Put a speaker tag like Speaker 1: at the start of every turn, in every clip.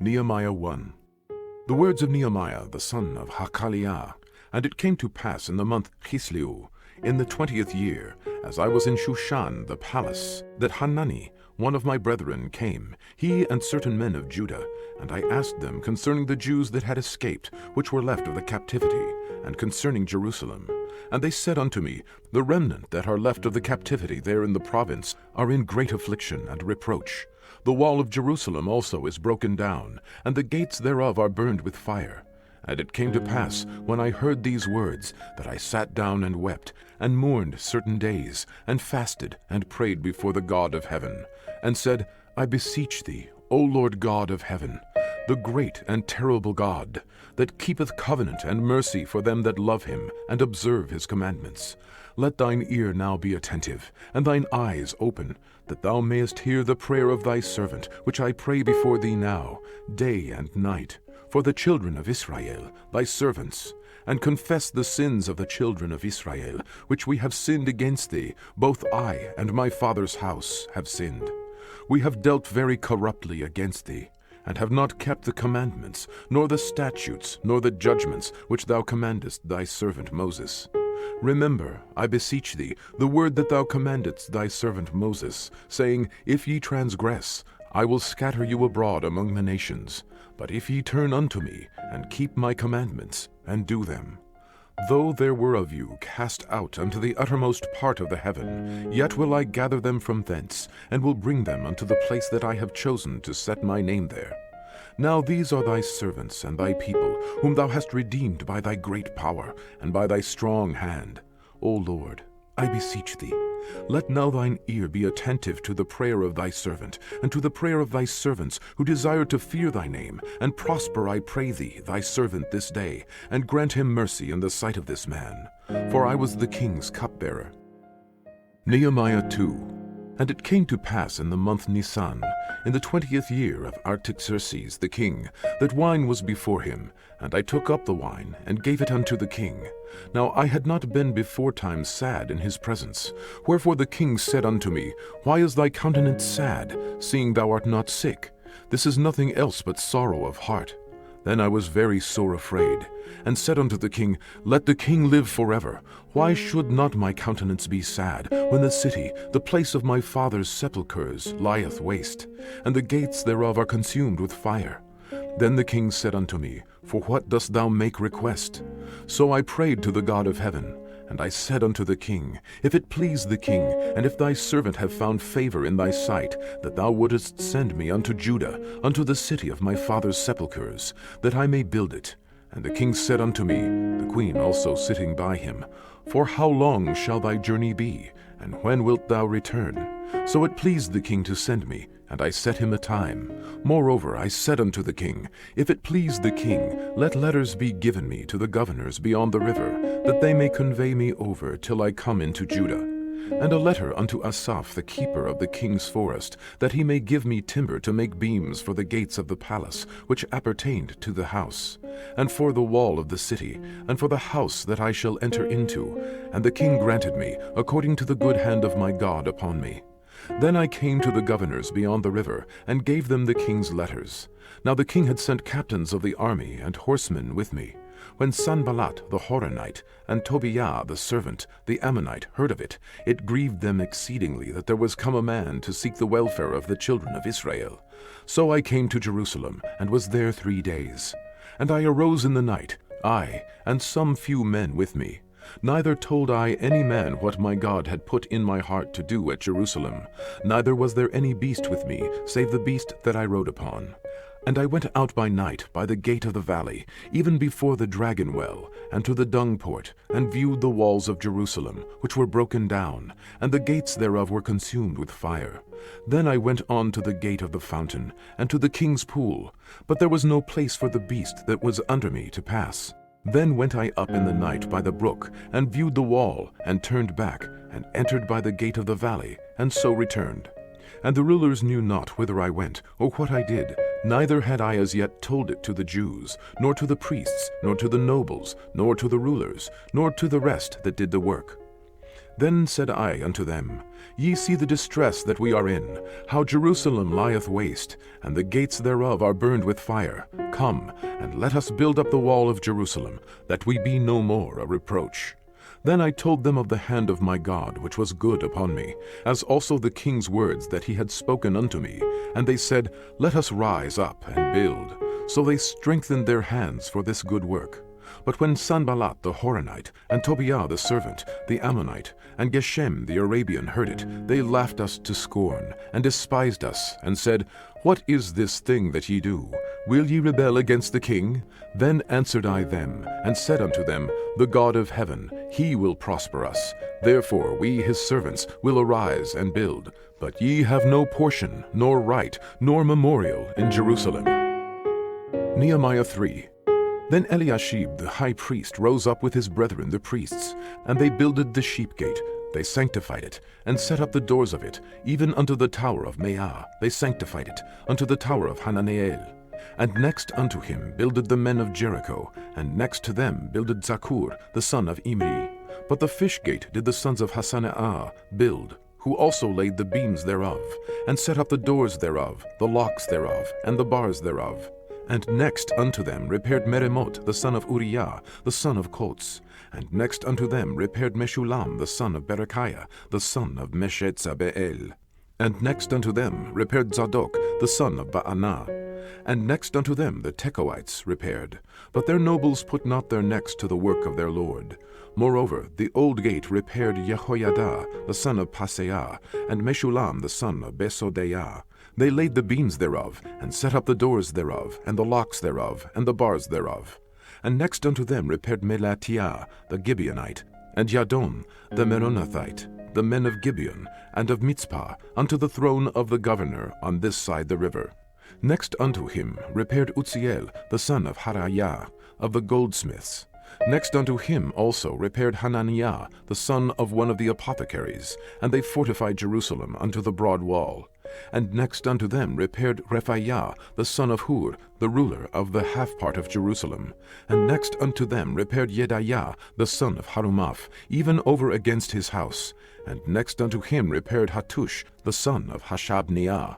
Speaker 1: Nehemiah 1. The words of Nehemiah the son of Hakaliah. And it came to pass in the month Chislew, in the 20th year, as I was in Shushan the palace, that Hanani, one of my brethren, came, he and certain men of Judah, and I asked them concerning the Jews that had escaped, which were left of the captivity, and concerning Jerusalem. And they said unto me, The remnant that are left of the captivity there in the province are in great affliction and reproach. The wall of Jerusalem also is broken down, and the gates thereof are burned with fire. And it came to pass, when I heard these words, that I sat down and wept, and mourned certain days, and fasted, and prayed before the God of heaven, and said, I beseech thee, O Lord God of heaven, the great and terrible God, that keepeth covenant and mercy for them that love him, and observe his commandments. Let thine ear now be attentive, and thine eyes open, that thou mayest hear the prayer of thy servant, which I pray before thee now, day and night, for the children of Israel, thy servants, and confess the sins of the children of Israel, which we have sinned against thee, both I and my father's house have sinned. We have dealt very corruptly against thee, and have not kept the commandments, nor the statutes, nor the judgments, which thou commandest thy servant Moses. Remember, I beseech thee, the word that thou commandedst thy servant Moses, saying, If ye transgress, I will scatter you abroad among the nations. But if ye turn unto me, and keep my commandments, and do them, though there were of you cast out unto the uttermost part of the heaven, yet will I gather them from thence, and will bring them unto the place that I have chosen to set my name there. Now these are thy servants and thy people, whom thou hast redeemed by thy great power, and by thy strong hand. O Lord, I beseech thee, let now thine ear be attentive to the prayer of thy servant, and to the prayer of thy servants, who desire to fear thy name, and prosper, I pray thee, thy servant this day, and grant him mercy in the sight of this man. For I was the king's cupbearer. Nehemiah 2. And it came to pass in the month Nisan, in the 20th year of Artaxerxes the king, that wine was before him, and I took up the wine, and gave it unto the king. Now I had not been beforetime sad in his presence. Wherefore the king said unto me, Why is thy countenance sad, seeing thou art not sick? This is nothing else but sorrow of heart. Then I was very sore afraid, and said unto the king, Let the king live forever. Why should not my countenance be sad, when the city, the place of my father's sepulchres, lieth waste, and the gates thereof are consumed with fire? Then the king said unto me, For what dost thou make request? So I prayed to the God of heaven. And I said unto the king, If it please the king, and if thy servant have found favor in thy sight, that thou wouldest send me unto Judah, unto the city of my father's sepulchres, that I may build it. And the king said unto me, the queen also sitting by him, For how long shall thy journey be, and when wilt thou return? So it pleased the king to send me, and I set him a time. Moreover, I said unto the king, If it please the king, let letters be given me to the governors beyond the river, that they may convey me over till I come into Judah. And a letter unto Asaph the keeper of the king's forest, that he may give me timber to make beams for the gates of the palace, which appertained to the house, and for the wall of the city, and for the house that I shall enter into. And the king granted me, according to the good hand of my God upon me. Then I came to the governors beyond the river, and gave them the king's letters. Now the king had sent captains of the army and horsemen with me. When Sanballat the Horonite, and Tobiah the servant, the Ammonite, heard of it, it grieved them exceedingly that there was come a man to seek the welfare of the children of Israel. So I came to Jerusalem, and was there 3 days. And I arose in the night, I, and some few men with me. Neither told I any man what my God had put in my heart to do at Jerusalem, neither was there any beast with me, save the beast that I rode upon. And I went out by night by the gate of the valley, even before the dragon well, and to the dung port, and viewed the walls of Jerusalem, which were broken down, and the gates thereof were consumed with fire. Then I went on to the gate of the fountain, and to the king's pool, but there was no place for the beast that was under me to pass. Then went I up in the night by the brook, and viewed the wall, and turned back, and entered by the gate of the valley, and so returned. And the rulers knew not whither I went, or what I did, neither had I as yet told it to the Jews, nor to the priests, nor to the nobles, nor to the rulers, nor to the rest that did the work. Then said I unto them, Ye see the distress that we are in, how Jerusalem lieth waste, and the gates thereof are burned with fire. Come, and let us build up the wall of Jerusalem, that we be no more a reproach. Then I told them of the hand of my God, which was good upon me, as also the king's words that he had spoken unto me. And they said, Let us rise up and build. So they strengthened their hands for this good work. But when Sanballat the Horonite, and Tobiah the servant, the Ammonite, and Geshem the Arabian heard it, they laughed us to scorn, and despised us, and said, What is this thing that ye do? Will ye rebel against the king? Then answered I them, and said unto them, The God of heaven, he will prosper us. Therefore we his servants will arise and build. But ye have no portion, nor right, nor memorial in Jerusalem. Nehemiah 3. Then Eliashib the high priest rose up with his brethren the priests, and they builded the sheep gate. They sanctified it, and set up the doors of it, even unto the tower of Meah. They sanctified it, unto the tower of Hananeel. And next unto him builded the men of Jericho, and next to them builded Zakur the son of Imri. But the fish gate did the sons of Hasaneah build, who also laid the beams thereof, and set up the doors thereof, the locks thereof, and the bars thereof. And next unto them repaired Meremot the son of Uriah, the son of Kots. And next unto them repaired Meshulam the son of Berechiah, the son of Meshetzabeel. And next unto them repaired Zadok the son of Baanah. And next unto them the Tekoites repaired. But their nobles put not their necks to the work of their lord. Moreover, the old gate repaired Jehoiada the son of Paseah, and Meshulam the son of Besodeah. They laid the beams thereof, and set up the doors thereof, and the locks thereof, and the bars thereof. And next unto them repaired Melatiah the Gibeonite, and Yadon the Meronothite, the men of Gibeon, and of Mitzpah, unto the throne of the governor on this side the river. Next unto him repaired Uzziel the son of Hariah, of the goldsmiths. Next unto him also repaired Hananiah the son of one of the apothecaries, and they fortified Jerusalem unto the broad wall. And next unto them repaired Rephaiah the son of Hur, the ruler of the half part of Jerusalem. And next unto them repaired Jedaiah the son of Harumaph, even over against his house. And next unto him repaired Hattush the son of Hashabniah.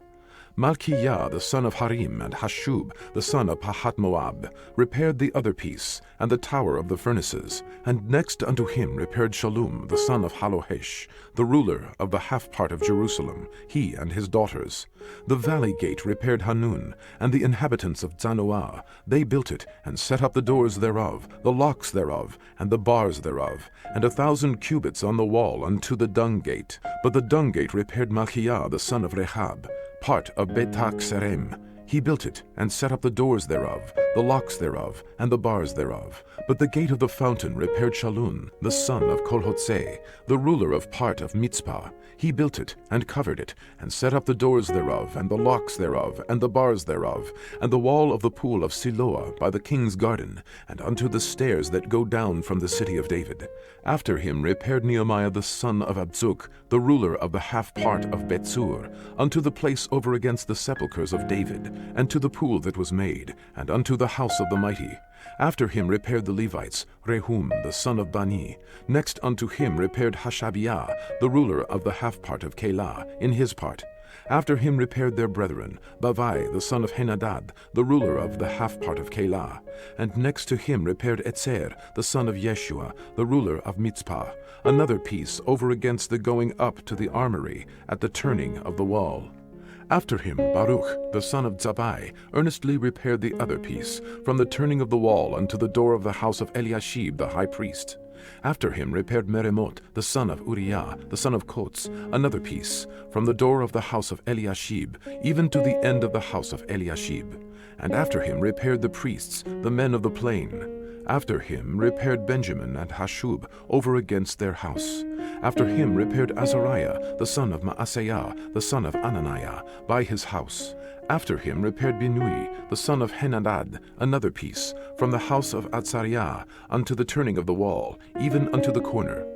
Speaker 1: Malchijah the son of Harim and Hashub the son of Pahat-Moab repaired the other piece, and the tower of the furnaces. And next unto him repaired Shallum the son of Halohesh, the ruler of the half part of Jerusalem, he and his daughters. The valley gate repaired Hanun, and the inhabitants of Zanoah. They built it, and set up the doors thereof, the locks thereof, and the bars thereof, and 1,000 cubits on the wall unto the dung gate. But the dung gate repaired Malchijah the son of Rehab, part of Betach-serem. He built it, and set up the doors thereof, the locks thereof, and the bars thereof. But the gate of the fountain repaired Shallun, the son of Kolhotzeh, the ruler of part of Mitzpah. He built it, and covered it, and set up the doors thereof, and the locks thereof, and the bars thereof, and the wall of the pool of Siloah by the king's garden, and unto the stairs that go down from the city of David. After him repaired Nehemiah the son of Abzuk, the ruler of the half part of Bethsur, unto the place over against the sepulchres of David, and to the pool that was made, and unto the house of the mighty. After him repaired the Levites, Rehum the son of Bani. Next unto him repaired Hashabiah, the ruler of the half part of Keilah, in his part. After him repaired their brethren, Bavai the son of Henadad, the ruler of the half part of Keilah. And next to him repaired Etzer, the son of Yeshua, the ruler of Mitzpah, another piece over against the going up to the armory, at the turning of the wall. After him Baruch, the son of Zabbai, earnestly repaired the other piece, from the turning of the wall unto the door of the house of Eliashib the high priest. After him repaired Meremot, the son of Uriah, the son of Kots, another piece, from the door of the house of Eliashib, even to the end of the house of Eliashib. And after him repaired the priests, the men of the plain. After him repaired Benjamin and Hashub over against their house. After him repaired Azariah, the son of Maaseiah, the son of Ananiah, by his house. After him repaired Binui, the son of Henadad, another piece, from the house of Azariah unto the turning of the wall, even unto the corner.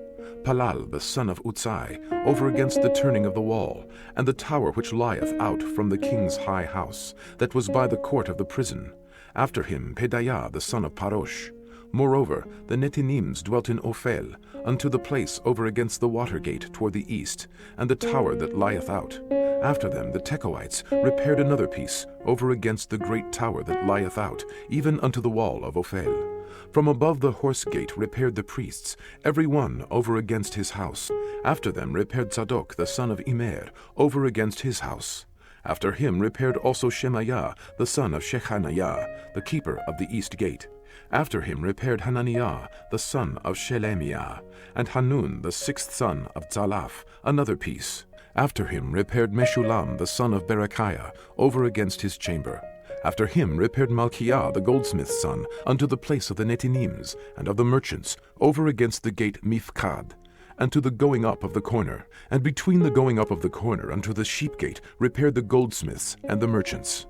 Speaker 1: Palal, the son of Utsai, over against the turning of the wall, and the tower which lieth out from the king's high house, that was by the court of the prison. After him Pedaiah, the son of Parosh. Moreover, the Netinims dwelt in Ophel, unto the place over against the water gate toward the east, and the tower that lieth out. After them the Tekoites repaired another piece, over against the great tower that lieth out, even unto the wall of Ophel. From above the horse gate repaired the priests, every one over against his house. After them repaired Zadok the son of Immer, over against his house. After him repaired also Shemaiah the son of Shechaniah, the keeper of the east gate. After him repaired Hananiah the son of Shelemiah, and Hanun the sixth son of Zalaph, another piece. After him repaired Meshullam the son of Berechiah, over against his chamber. After him repaired Malchiah the goldsmith's son, unto the place of the Netinims, and of the merchants, over against the gate Mifkad, and to the going up of the corner, and between the going up of the corner unto the sheep gate repaired the goldsmiths and the merchants.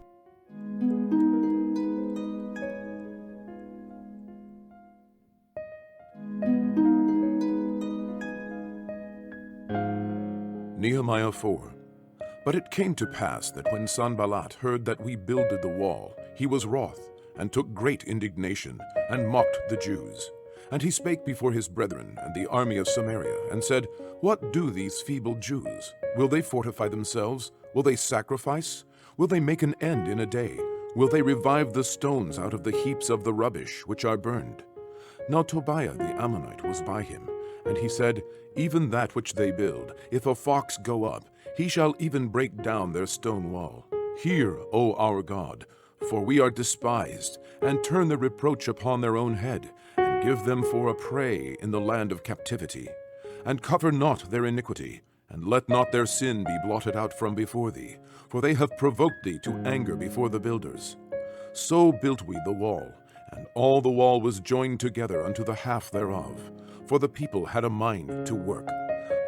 Speaker 1: Nehemiah 4. But it came to pass that when Sanballat heard that we builded the wall, he was wroth, and took great indignation, and mocked the Jews. And he spake before his brethren and the army of Samaria, and said, What do these feeble Jews? Will they fortify themselves? Will they sacrifice? Will they make an end in a day? Will they revive the stones out of the heaps of the rubbish which are burned? Now Tobiah the Ammonite was by him, and he said, Even that which they build, if a fox go up, he shall even break down their stone wall. Hear, O our God, for we are despised, and turn the reproach upon their own head, and give them for a prey in the land of captivity. And cover not their iniquity, and let not their sin be blotted out from before thee, for they have provoked thee to anger before the builders. So built we the wall, and all the wall was joined together unto the half thereof, for the people had a mind to work.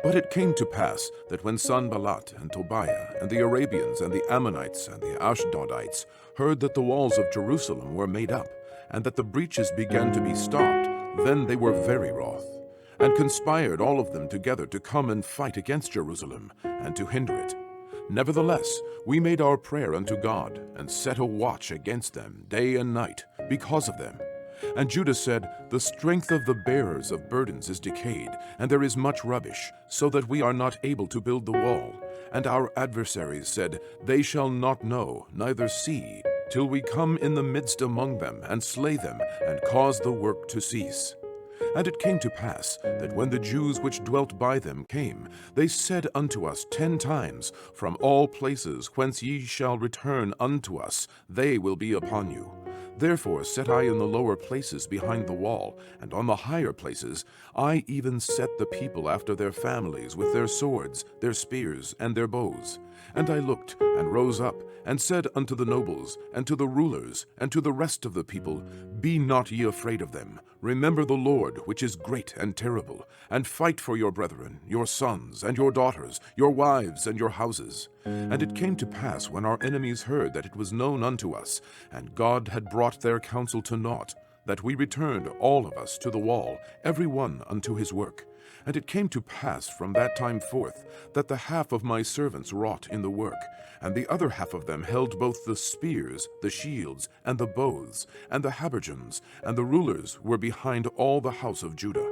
Speaker 1: But it came to pass that when Sanballat and Tobiah and the Arabians and the Ammonites and the Ashdodites heard that the walls of Jerusalem were made up, and that the breaches began to be stopped, then they were very wroth, and conspired all of them together to come and fight against Jerusalem, and to hinder it. Nevertheless, we made our prayer unto God, and set a watch against them day and night, because of them. And Judah said, The strength of the bearers of burdens is decayed, and there is much rubbish, so that we are not able to build the wall. And our adversaries said, They shall not know, neither see, till we come in the midst among them, and slay them, and cause the work to cease. And it came to pass that when the Jews which dwelt by them came, they said unto us 10 times, From all places whence ye shall return unto us, they will be upon you. Therefore set I in the lower places behind the wall, and on the higher places I even set the people after their families with their swords, their spears, and their bows. And I looked, and rose up, and said unto the nobles, and to the rulers, and to the rest of the people, Be not ye afraid of them. Remember the Lord, which is great and terrible, and fight for your brethren, your sons, and your daughters, your wives, and your houses. And it came to pass, when our enemies heard that it was known unto us, and God had brought their counsel to naught, that we returned all of us to the wall, every one unto his work. And it came to pass from that time forth, that the half of my servants wrought in the work, and the other half of them held both the spears, the shields, and the bows, and the habergeons, and the rulers were behind all the house of Judah.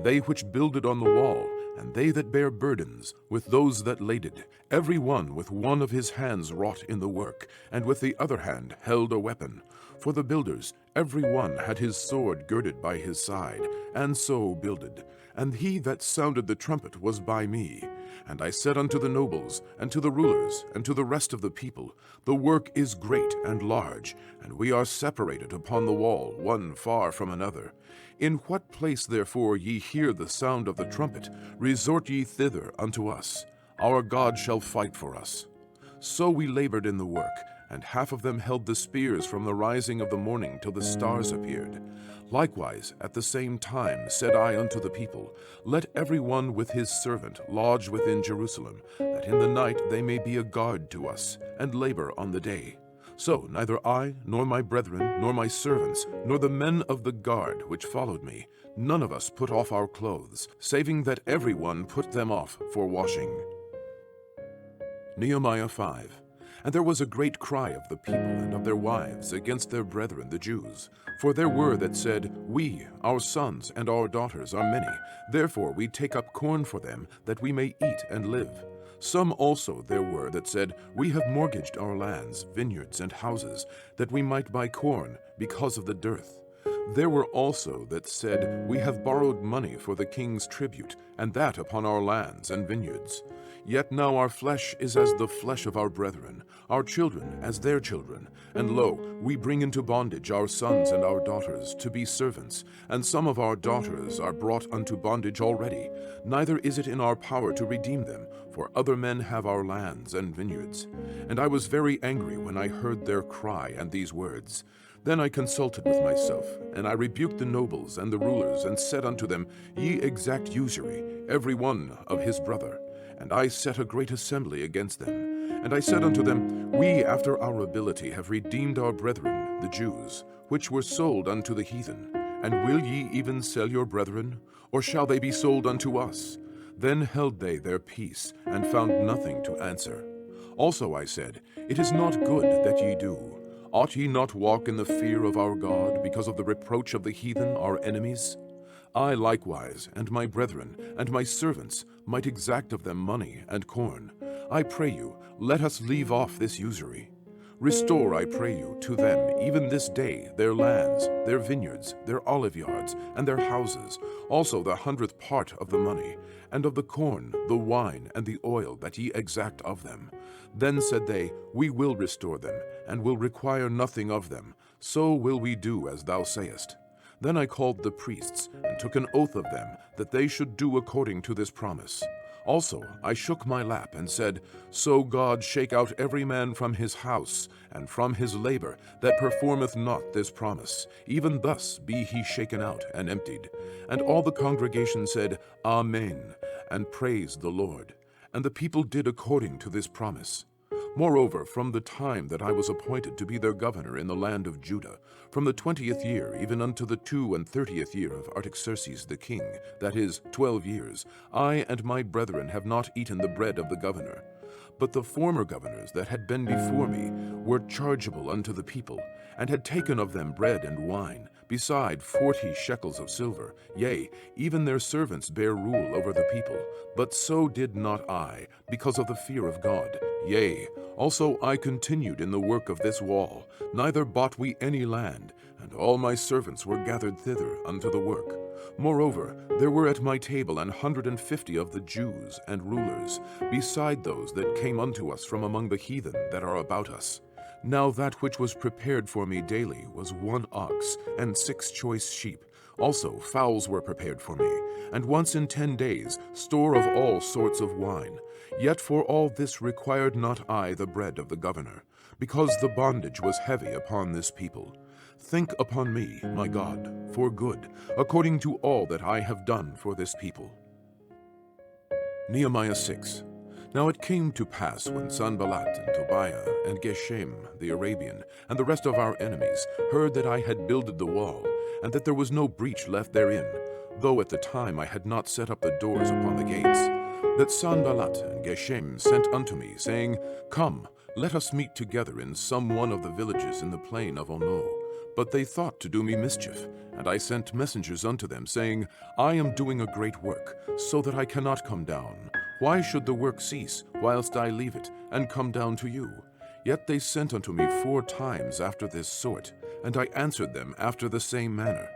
Speaker 1: They which builded on the wall, and they that bare burdens, with those that laded, every one with one of his hands wrought in the work, and with the other hand held a weapon. For the builders, every one had his sword girded by his side, and so builded. And he that sounded the trumpet was by me. And I said unto the nobles, and to the rulers, and to the rest of the people, The work is great and large, and we are separated upon the wall, one far from another. In what place therefore ye hear the sound of the trumpet, resort ye thither unto us. Our God shall fight for us. So we labored in the work, and half of them held the spears from the rising of the morning till the stars appeared. Likewise, at the same time said I unto the people, Let every one with his servant lodge within Jerusalem, that in the night they may be a guard to us, and labor on the day. So neither I, nor my brethren, nor my servants, nor the men of the guard which followed me, none of us put off our clothes, saving that every one put them off for washing. Nehemiah 5. And there was a great cry of the people and of their wives against their brethren the Jews. For there were that said, We, our sons and our daughters, are many. Therefore we take up corn for them, that we may eat and live. Some also there were that said, We have mortgaged our lands, vineyards, and houses, that we might buy corn, because of the dearth. There were also that said, We have borrowed money for the king's tribute, and that upon our lands and vineyards. Yet now our flesh is as the flesh of our brethren, our children as their children. And lo, we bring into bondage our sons and our daughters to be servants, and some of our daughters are brought unto bondage already. Neither is it in our power to redeem them, for other men have our lands and vineyards. And I was very angry when I heard their cry and these words. Then I consulted with myself, and I rebuked the nobles and the rulers, and said unto them, Ye exact usury, every one of his brother. And I set a great assembly against them. And I said unto them, We after our ability have redeemed our brethren, the Jews, which were sold unto the heathen. And will ye even sell your brethren? Or shall they be sold unto us? Then held they their peace, and found nothing to answer. Also I said, It is not good that ye do. Ought ye not walk in the fear of our God, because of the reproach of the heathen, our enemies? I likewise, and my brethren, and my servants, might exact of them money and corn. I pray you, let us leave off this usury. Restore, I pray you, to them, even this day, their lands, their vineyards, their olive yards, and their houses, also the 100th part of the money, and of the corn, the wine, and the oil that ye exact of them. Then said they, We will restore them, and will require nothing of them. So will we do as thou sayest. Then I called the priests, and took an oath of them, that they should do according to this promise. Also I shook my lap, and said, So God shake out every man from his house, and from his labor, that performeth not this promise. Even thus be he shaken out and emptied. And all the congregation said, Amen, and praised the Lord. And the people did according to this promise. Moreover, from the time that I was appointed to be their governor in the land of Judah, from the 20th year even unto the 32nd year of Artaxerxes the king, that is, 12 years, I and my brethren have not eaten the bread of the governor. But the former governors that had been before me were chargeable unto the people, and had taken of them bread and wine, beside 40 shekels of silver. Yea, even their servants bare rule over the people. But so did not I, because of the fear of God. Yea, also I continued in the work of this wall, neither bought we any land, and all my servants were gathered thither unto the work. Moreover, there were at my table 150 of the Jews and rulers, beside those that came unto us from among the heathen that are about us. Now that which was prepared for me daily was 1 ox and 6 choice sheep. Also fowls were prepared for me, and once in 10 days store of all sorts of wine. Yet for all this required not I the bread of the governor, because the bondage was heavy upon this people. Think upon me, my God, for good, according to all that I have done for this people. Nehemiah 6. Now it came to pass when Sanballat and Tobiah and Geshem the Arabian and the rest of our enemies heard that I had builded the wall, and that there was no breach left therein, though at the time I had not set up the doors upon the gates, that Sanballat and Geshem sent unto me, saying, Come, let us meet together in some one of the villages in the plain of Ono. But they thought to do me mischief, and I sent messengers unto them, saying, I am doing a great work, so that I cannot come down. Why should the work cease, whilst I leave it, and come down to you? Yet they sent unto me 4 times after this sort, and I answered them after the same manner.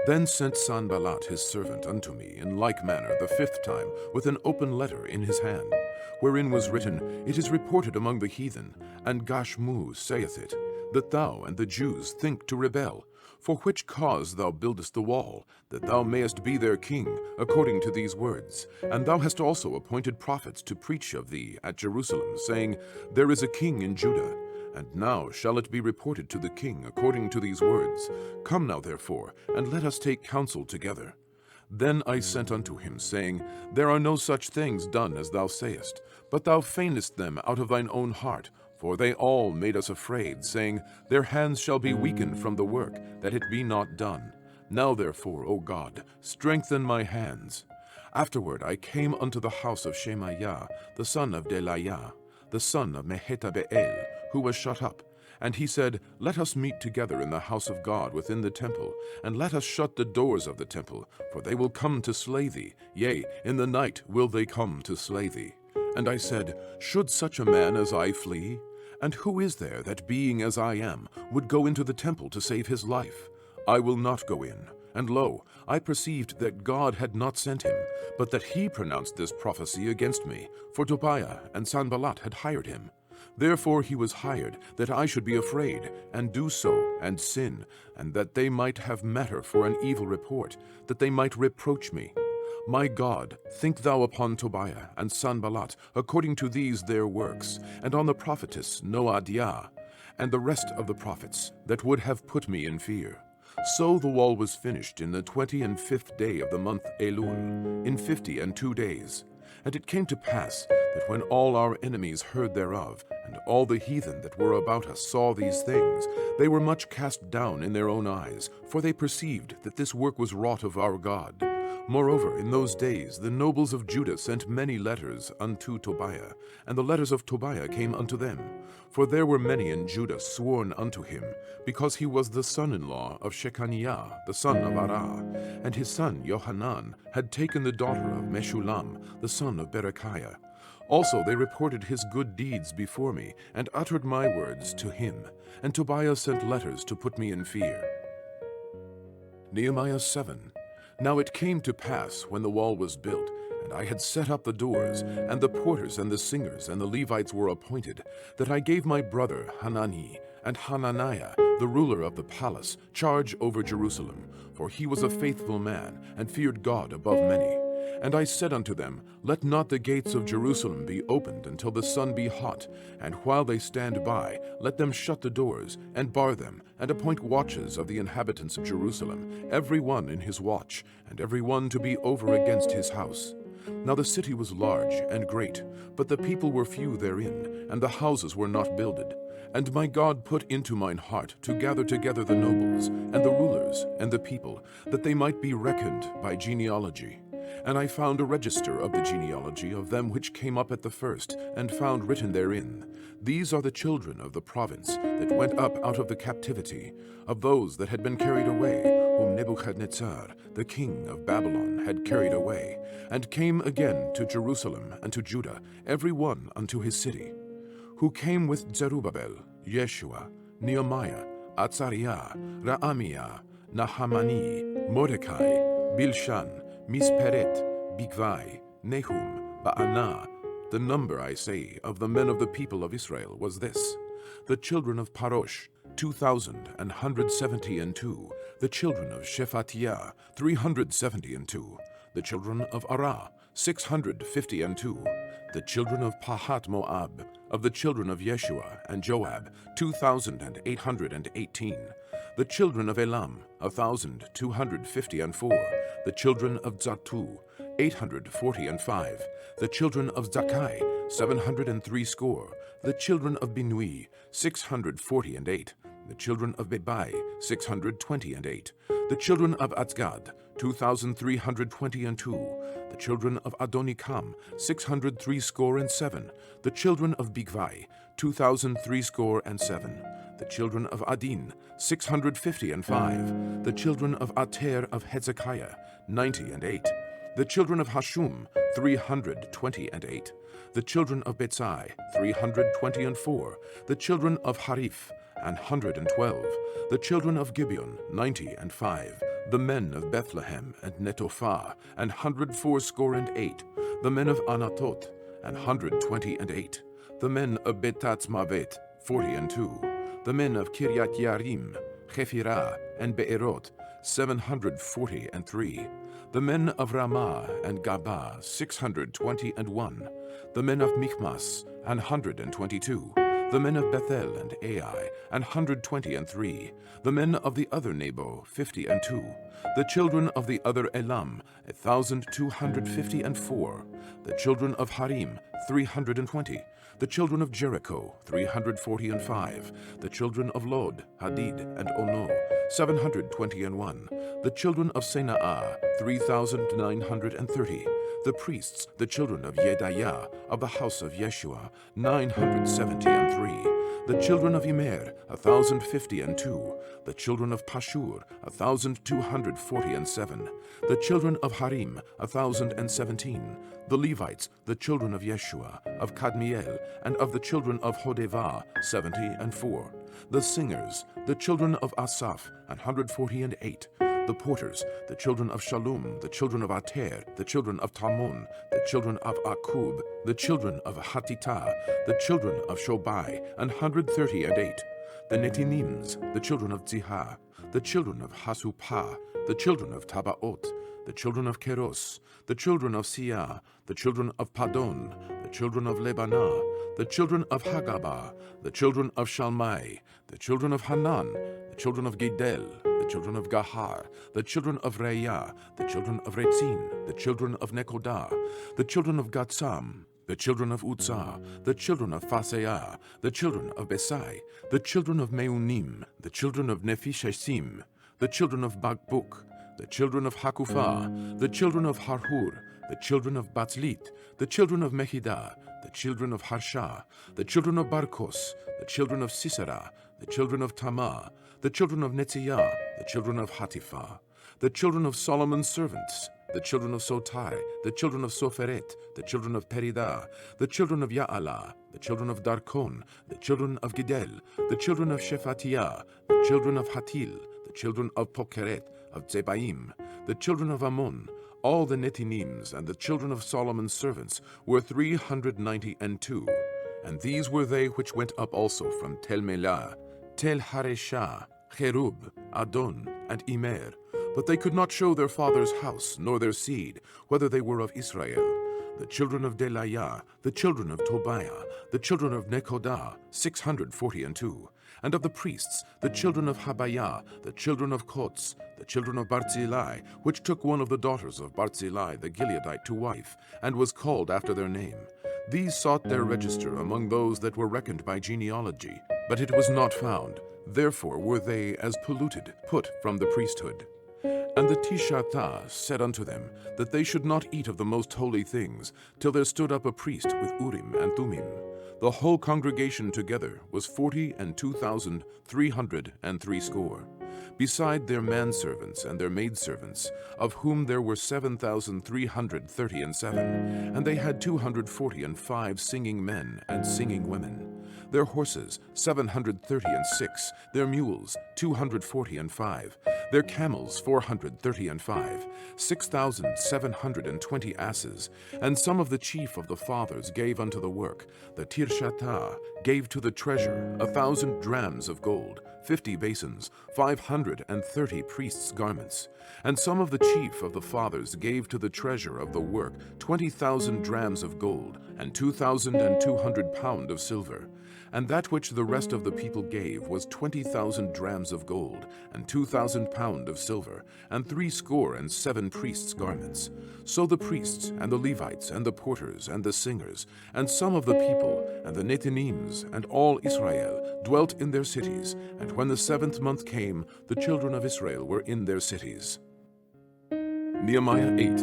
Speaker 1: Then sent Sanballat his servant unto me in like manner the 5th time, with an open letter in his hand, wherein was written, It is reported among the heathen, and Gashmu saith it, that thou and the Jews think to rebel, for which cause thou buildest the wall, that thou mayest be their king, according to these words. And thou hast also appointed prophets to preach of thee at Jerusalem, saying, There is a king in Judah. And now shall it be reported to the king according to these words. Come now therefore, and let us take counsel together. Then I sent unto him, saying, There are no such things done as thou sayest, but thou feignest them out of thine own heart. For they all made us afraid, saying, Their hands shall be weakened from the work, that it be not done. Now therefore, O God, strengthen my hands. Afterward I came unto the house of Shemaiah, the son of Delaiah, the son of Mehetabeel, who was shut up. And he said, Let us meet together in the house of God within the temple, and let us shut the doors of the temple, for they will come to slay thee. Yea, in the night will they come to slay thee. And I said, Should such a man as I flee? And who is there that, being as I am, would go into the temple to save his life? I will not go in. And lo, I perceived that God had not sent him, but that he pronounced this prophecy against me, for Tobiah and Sanballat had hired him. Therefore he was hired, that I should be afraid, and do so, and sin, and that they might have matter for an evil report, that they might reproach me. My God, think thou upon Tobiah and Sanballat, according to these their works, and on the prophetess Noadiah, and the rest of the prophets, that would have put me in fear. So the wall was finished in the 25th day of the month Elul, in 52 days. And it came to pass that when all our enemies heard thereof, and all the heathen that were about us saw these things, they were much cast down in their own eyes, for they perceived that this work was wrought of our God. Moreover, in those days the nobles of Judah sent many letters unto Tobiah, and the letters of Tobiah came unto them. For there were many in Judah sworn unto him, because he was the son-in-law of Shechaniah, the son of Arah, and his son Johanan had taken the daughter of Meshullam, the son of Berechiah. Also they reported his good deeds before me, and uttered my words to him. And Tobiah sent letters to put me in fear. Nehemiah 7. Now it came to pass, when the wall was built, and I had set up the doors, and the porters and the singers and the Levites were appointed, that I gave my brother Hanani and Hananiah, the ruler of the palace, charge over Jerusalem, for he was a faithful man, and feared God above many. And I said unto them, Let not the gates of Jerusalem be opened until the sun be hot, and while they stand by, let them shut the doors, and bar them, and appoint watches of the inhabitants of Jerusalem, every one in his watch, and every one to be over against his house. Now the city was large and great, but the people were few therein, and the houses were not builded. And my God put into mine heart to gather together the nobles, and the rulers, and the people, that they might be reckoned by genealogy. And I found a register of the genealogy of them which came up at the first, and found written therein, These are the children of the province that went up out of the captivity, of those that had been carried away, whom Nebuchadnezzar, the king of Babylon, had carried away, and came again to Jerusalem and to Judah, every one unto his city. Who came with Zerubbabel, Yeshua, Nehemiah, Azariah, Raamiah, Nahamani, Mordecai, Bilshan, Misperet, Bigvai, Nehum, Baanah. The number, I say, of the men of the people of Israel was this: the children of Parosh, 2,172; the children of Shephatiah, 372; the children of Arah, 652; the children of Pahat Moab, of the children of Yeshua and Joab, 2,818; the children of Elam, 1,254; the children of Zatu, 845; the children of Zakai, 703 score; the children of Binui, 648; the children of Bebai, 628; the children of Azgad, 2,322; the children of Adonikam, 603 score and 7; the children of Bigvai, 2,003 score and 7; the children of Adin, 655; the children of Ater of Hezekiah, 98; the children of Hashum, 328; the children of Betzai, 324; the children of Hariph, 112; the children of Gibeon, 95; the men of Bethlehem and Netophah, 104 score and 8; the men of Anatot, 128; the men of Betatzmavet, 42; the men of Kiryat Yarim, Chephirah, and Beerot, 743; the men of Ramah and Gabah, 621; the men of Michmas, 122; the men of Bethel and Ai, 123; the men of the other Nebo, 52; the children of the other Elam, 1,254; the children of Harim, 320; the children of Jericho, 345; the children of Lod, Hadid, and Ono, 721; the children of Senaah, 3,930; The priests, the children of Jedaiah, of the house of Yeshua, 973. The children of Immer, 1,052. The children of Pashur, 1,247. The children of Harim, 1,017. The Levites, the children of Yeshua, of Kadmiel, and of the children of Hodevah, 74. The singers, the children of Asaph, 148. The porters, the children of Shallum, the children of Ater, the children of Talmon, the children of Akub, the children of Hatita, the children of Shobai, 138. The Netinims, the children of Ziha, the children of Hasupah, the children of Tabaot, the children of Keros, the children of Sia, the children of Padon, the children of Lebanah, the children of Hagabah, the children of Shalmai, the children of Hanan, the children of Gidel, the children of Gahar, the children of Reah, the children of Retzin, the children of Nekodah, the children of Gatsam, the children of Uzzah, the children of Phaseah, the children of Besai, the children of Meunim, the children of Nephishtim, the children of Bakbuk, the children of Hakupha, the children of Harhur, the children of Batzlit, the children of Mehidah, the children of Harsha, the children of Barkos, the children of Sisera, the children of Tamah, the children of Netziah, the children of Hatipha, the children of Solomon's servants, the children of Sotai, the children of Sopheret, the children of Peridah, the children of Ya'ala, the children of Darkon, the children of Gidel, the children of Shephatiah, the children of Hatil, the children of Pokeret, of Zebaim, the children of Ammon. All the Netinims and the children of Solomon's servants were 392, and these were they which went up also from Tel Melah, Tel Hareshah, Cherub, Adon, and Immer, but they could not show their father's house, nor their seed, whether they were of Israel. The children of Delaiah, the children of Tobiah, the children of Nekodah, 642, and of the priests, the children of Habayah, the children of Kots, the children of Barzillai, which took one of the daughters of Barzillai the Gileadite to wife, and was called after their name. These sought their register among those that were reckoned by genealogy, but it was not found. Therefore were they as polluted, put from the priesthood. And the Tishatah said unto them, that they should not eat of the most holy things, till there stood up a priest with Urim and Thummim. The whole congregation together was 42,360, beside their manservants and their maidservants, of whom there were 7,337, and they had 245 singing men and singing women. Their horses, 736, their mules, 245, their camels, 435, 6,720 asses, and some of the chief of the fathers gave unto the work. The Tirshatah gave to the treasure 1,000 drams of gold, 50 basins, 530 priests' garments. And some of the chief of the fathers gave to the treasure of the work 20,000 drams of gold, and 2,200 pound of silver. And that which the rest of the people gave was 20,000 drams of gold, and 2,000 pound of silver, and 67 priests' garments. So the priests, and the Levites, and the porters, and the singers, and some of the people, and the Nethinims, and all Israel, dwelt in their cities. And when the 7th month came, the children of Israel were in their cities. Nehemiah 8.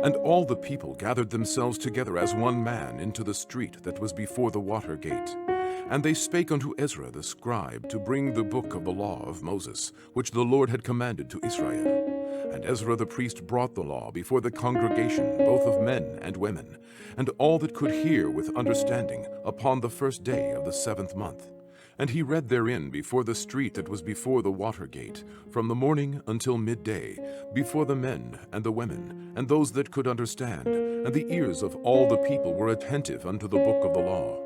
Speaker 1: And all the people gathered themselves together as one man into the street that was before the water gate. And they spake unto Ezra the scribe to bring the book of the law of Moses, which the Lord had commanded to Israel. And Ezra the priest brought the law before the congregation, both of men and women, and all that could hear with understanding, upon the 1st day of the 7th month. And he read therein before the street that was before the water gate, from the morning until midday, before the men and the women, and those that could understand, and the ears of all the people were attentive unto the book of the law.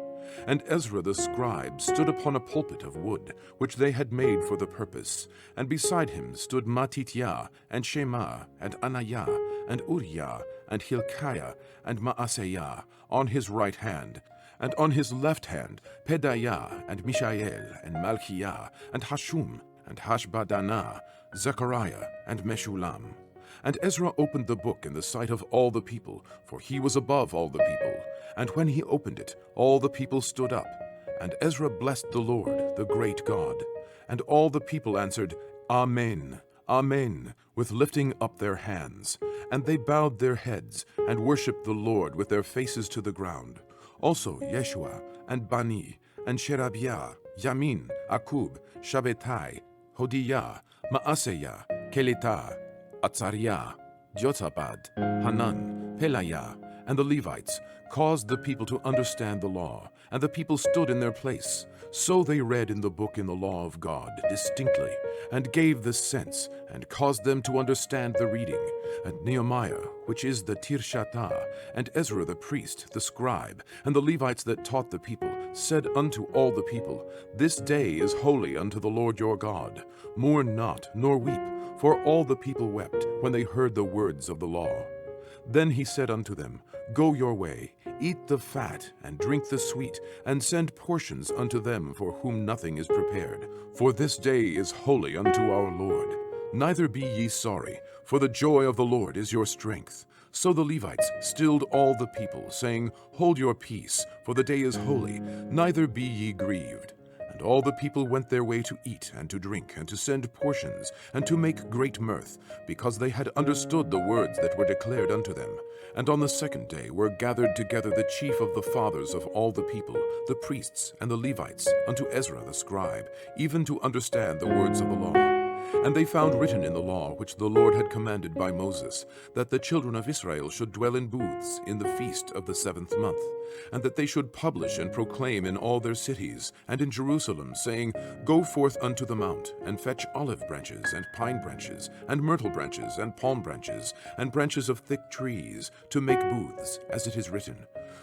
Speaker 1: And Ezra the scribe stood upon a pulpit of wood, which they had made for the purpose, and beside him stood Mattithiah, and Shema, and Anaiah, and Uriah, and Hilkiah, and Maaseiah, on his right hand, and on his left hand Pedaiah, and Mishael, and Malchiah, and Hashum, and Hashbadanah, Zechariah, and Meshullam. And Ezra opened the book in the sight of all the people, for he was above all the people. And when he opened it, all the people stood up. And Ezra blessed the Lord, the great God. And all the people answered, Amen, Amen, with lifting up their hands. and they bowed their heads and worshipped the Lord with their faces to the ground. Also Yeshua and Bani and Sherebiah, Yamin, Akub, Shabbetai, Hodiah, Maaseiah, Kelita, Azariah, Jozabad, Hanan, Pelaiah, and the Levites caused the people to understand the law, and the people stood in their place. So they read in the book in the law of God distinctly, and gave the sense, and caused them to understand the reading. And Nehemiah, which is the Tirshatah, and Ezra the priest, the scribe, and the Levites that taught the people, said unto all the people, This day is holy unto the Lord your God. Mourn not, nor weep, for all the people wept when they heard the words of the law. Then he said unto them, Go your way, eat the fat, and drink the sweet, and send portions unto them for whom nothing is prepared. For this day is holy unto our Lord. Neither be ye sorry, for the joy of the Lord is your strength. So the Levites stilled all the people, saying, Hold your peace, for the day is holy, neither be ye grieved. And all the people went their way to eat and to drink, and to send portions, and to make great mirth, because they had understood the words that were declared unto them. And on the second day were gathered together the chief of the fathers of all the people, the priests and the Levites, unto Ezra the scribe, even to understand the words of the law. And they found written in the law which the Lord had commanded by Moses, that the children of Israel should dwell in booths in the feast of the 7th month, and that they should publish and proclaim in all their cities, and in Jerusalem, saying, Go forth unto the mount, and fetch olive branches, and pine branches, and myrtle branches, and palm branches, and branches of thick trees, to make booths, as it is written.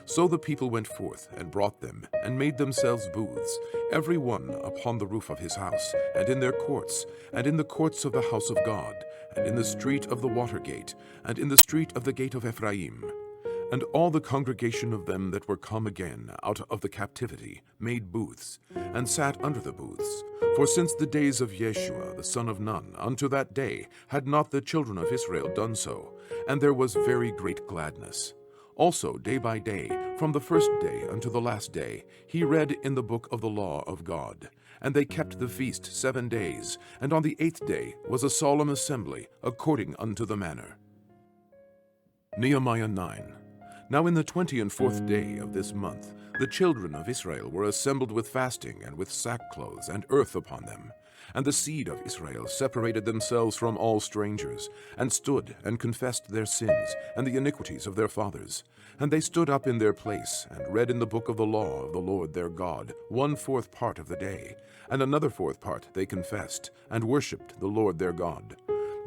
Speaker 1: So the people went forth, and brought them, and made themselves booths, every one upon the roof of his house, and in their courts, and in the courts of the house of God, and in the street of the water gate, and in the street of the gate of Ephraim. And all the congregation of them that were come again out of the captivity made booths, and sat under the booths. For since the days of Yeshua the son of Nun unto that day had not the children of Israel done so, and there was very great gladness. Also day by day, from the first day unto the last day, he read in the book of the law of God. And they kept the feast 7 days, and on the 8th day was a solemn assembly, according unto the manner. Nehemiah 9. Now in the 24th day of this month, the children of Israel were assembled with fasting, and with sackcloths and earth upon them. And the seed of Israel separated themselves from all strangers, and stood and confessed their sins, and the iniquities of their fathers. And they stood up in their place, and read in the book of the law of the Lord their God 1/4 part of the day, and another 4th part they confessed, and worshipped the Lord their God.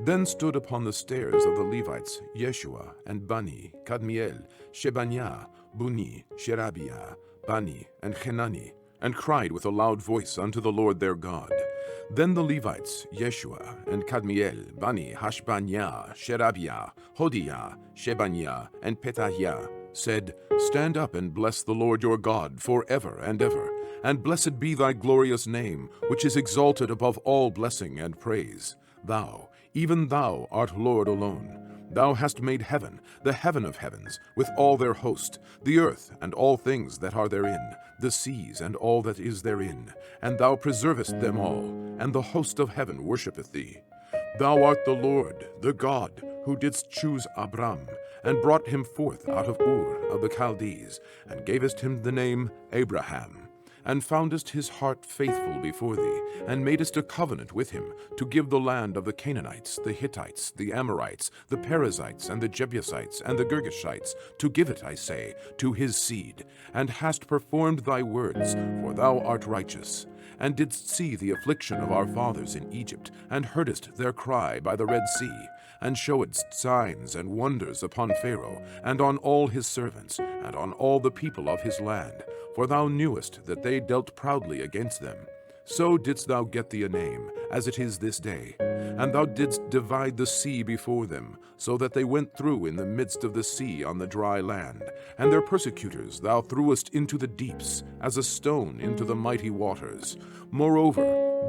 Speaker 1: Then stood upon the stairs of the Levites Yeshua, and Bani, Kadmiel, Shebaniah, Buni, Sherebiah, Bani, and Hanani, and cried with a loud voice unto the Lord their God. Then the Levites, Yeshua, and Kadmiel, Bani, Hashbaniah, Sherebiah, Hodiah, Shebaniah, and Petahiah, said, Stand up and bless the Lord your God forever and ever, and blessed be thy glorious name, which is exalted above all blessing and praise. Thou, even thou, art Lord alone. Thou hast made heaven, the heaven of heavens, with all their host, the earth and all things that are therein, the seas and all that is therein, and thou preservest them all, and the host of heaven worshippeth thee. Thou art the Lord, the God, who didst choose Abram, and brought him forth out of Ur of the Chaldees, and gavest him the name Abraham, and foundest his heart faithful before thee, and madest a covenant with him, to give the land of the Canaanites, the Hittites, the Amorites, the Perizzites, and the Jebusites, and the Girgashites, to give it, I say, to his seed, and hast performed thy words, for thou art righteous, and didst see the affliction of our fathers in Egypt, and heardest their cry by the Red Sea, and showedst signs and wonders upon Pharaoh, and on all his servants, and on all the people of his land, for thou knewest that they dealt proudly against them. So didst thou get thee a name, as it is this day. And thou didst divide the sea before them, so that they went through in the midst of the sea on the dry land. And their persecutors thou threwest into the deeps, as a stone into the mighty waters. Moreover,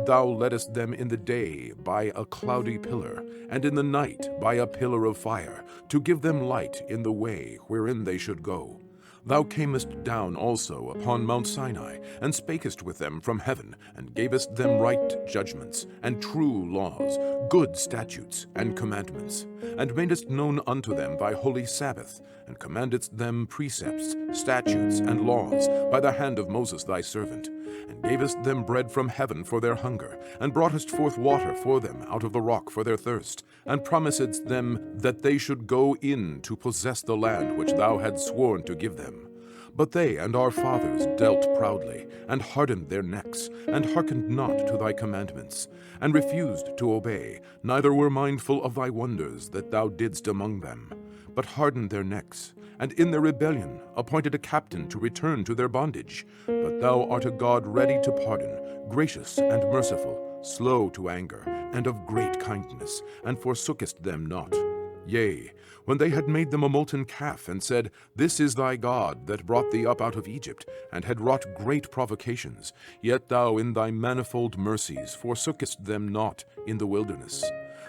Speaker 1: thou leddest them in the day by a cloudy pillar, and in the night by a pillar of fire, to give them light in the way wherein they should go. Thou camest down also upon Mount Sinai, and spakest with them from heaven, and gavest them right judgments, and true laws, good statutes, and commandments, and madest known unto them thy holy Sabbath, and commandedst them precepts, statutes, and laws by the hand of Moses thy servant, and gavest them bread from heaven for their hunger, and broughtest forth water for them out of the rock for their thirst, and promisedst them that they should go in to possess the land which thou hadst sworn to give them. But they and our fathers dealt proudly, and hardened their necks, and hearkened not to thy commandments, and refused to obey, neither were mindful of thy wonders that thou didst among them, but hardened their necks, and in their rebellion appointed a captain to return to their bondage. But thou art a God ready to pardon, gracious and merciful, slow to anger, and of great kindness, and forsookest them not. Yea, when they had made them a molten calf, and said, This is thy God that brought thee up out of Egypt, and had wrought great provocations, yet thou in thy manifold mercies forsookest them not in the wilderness.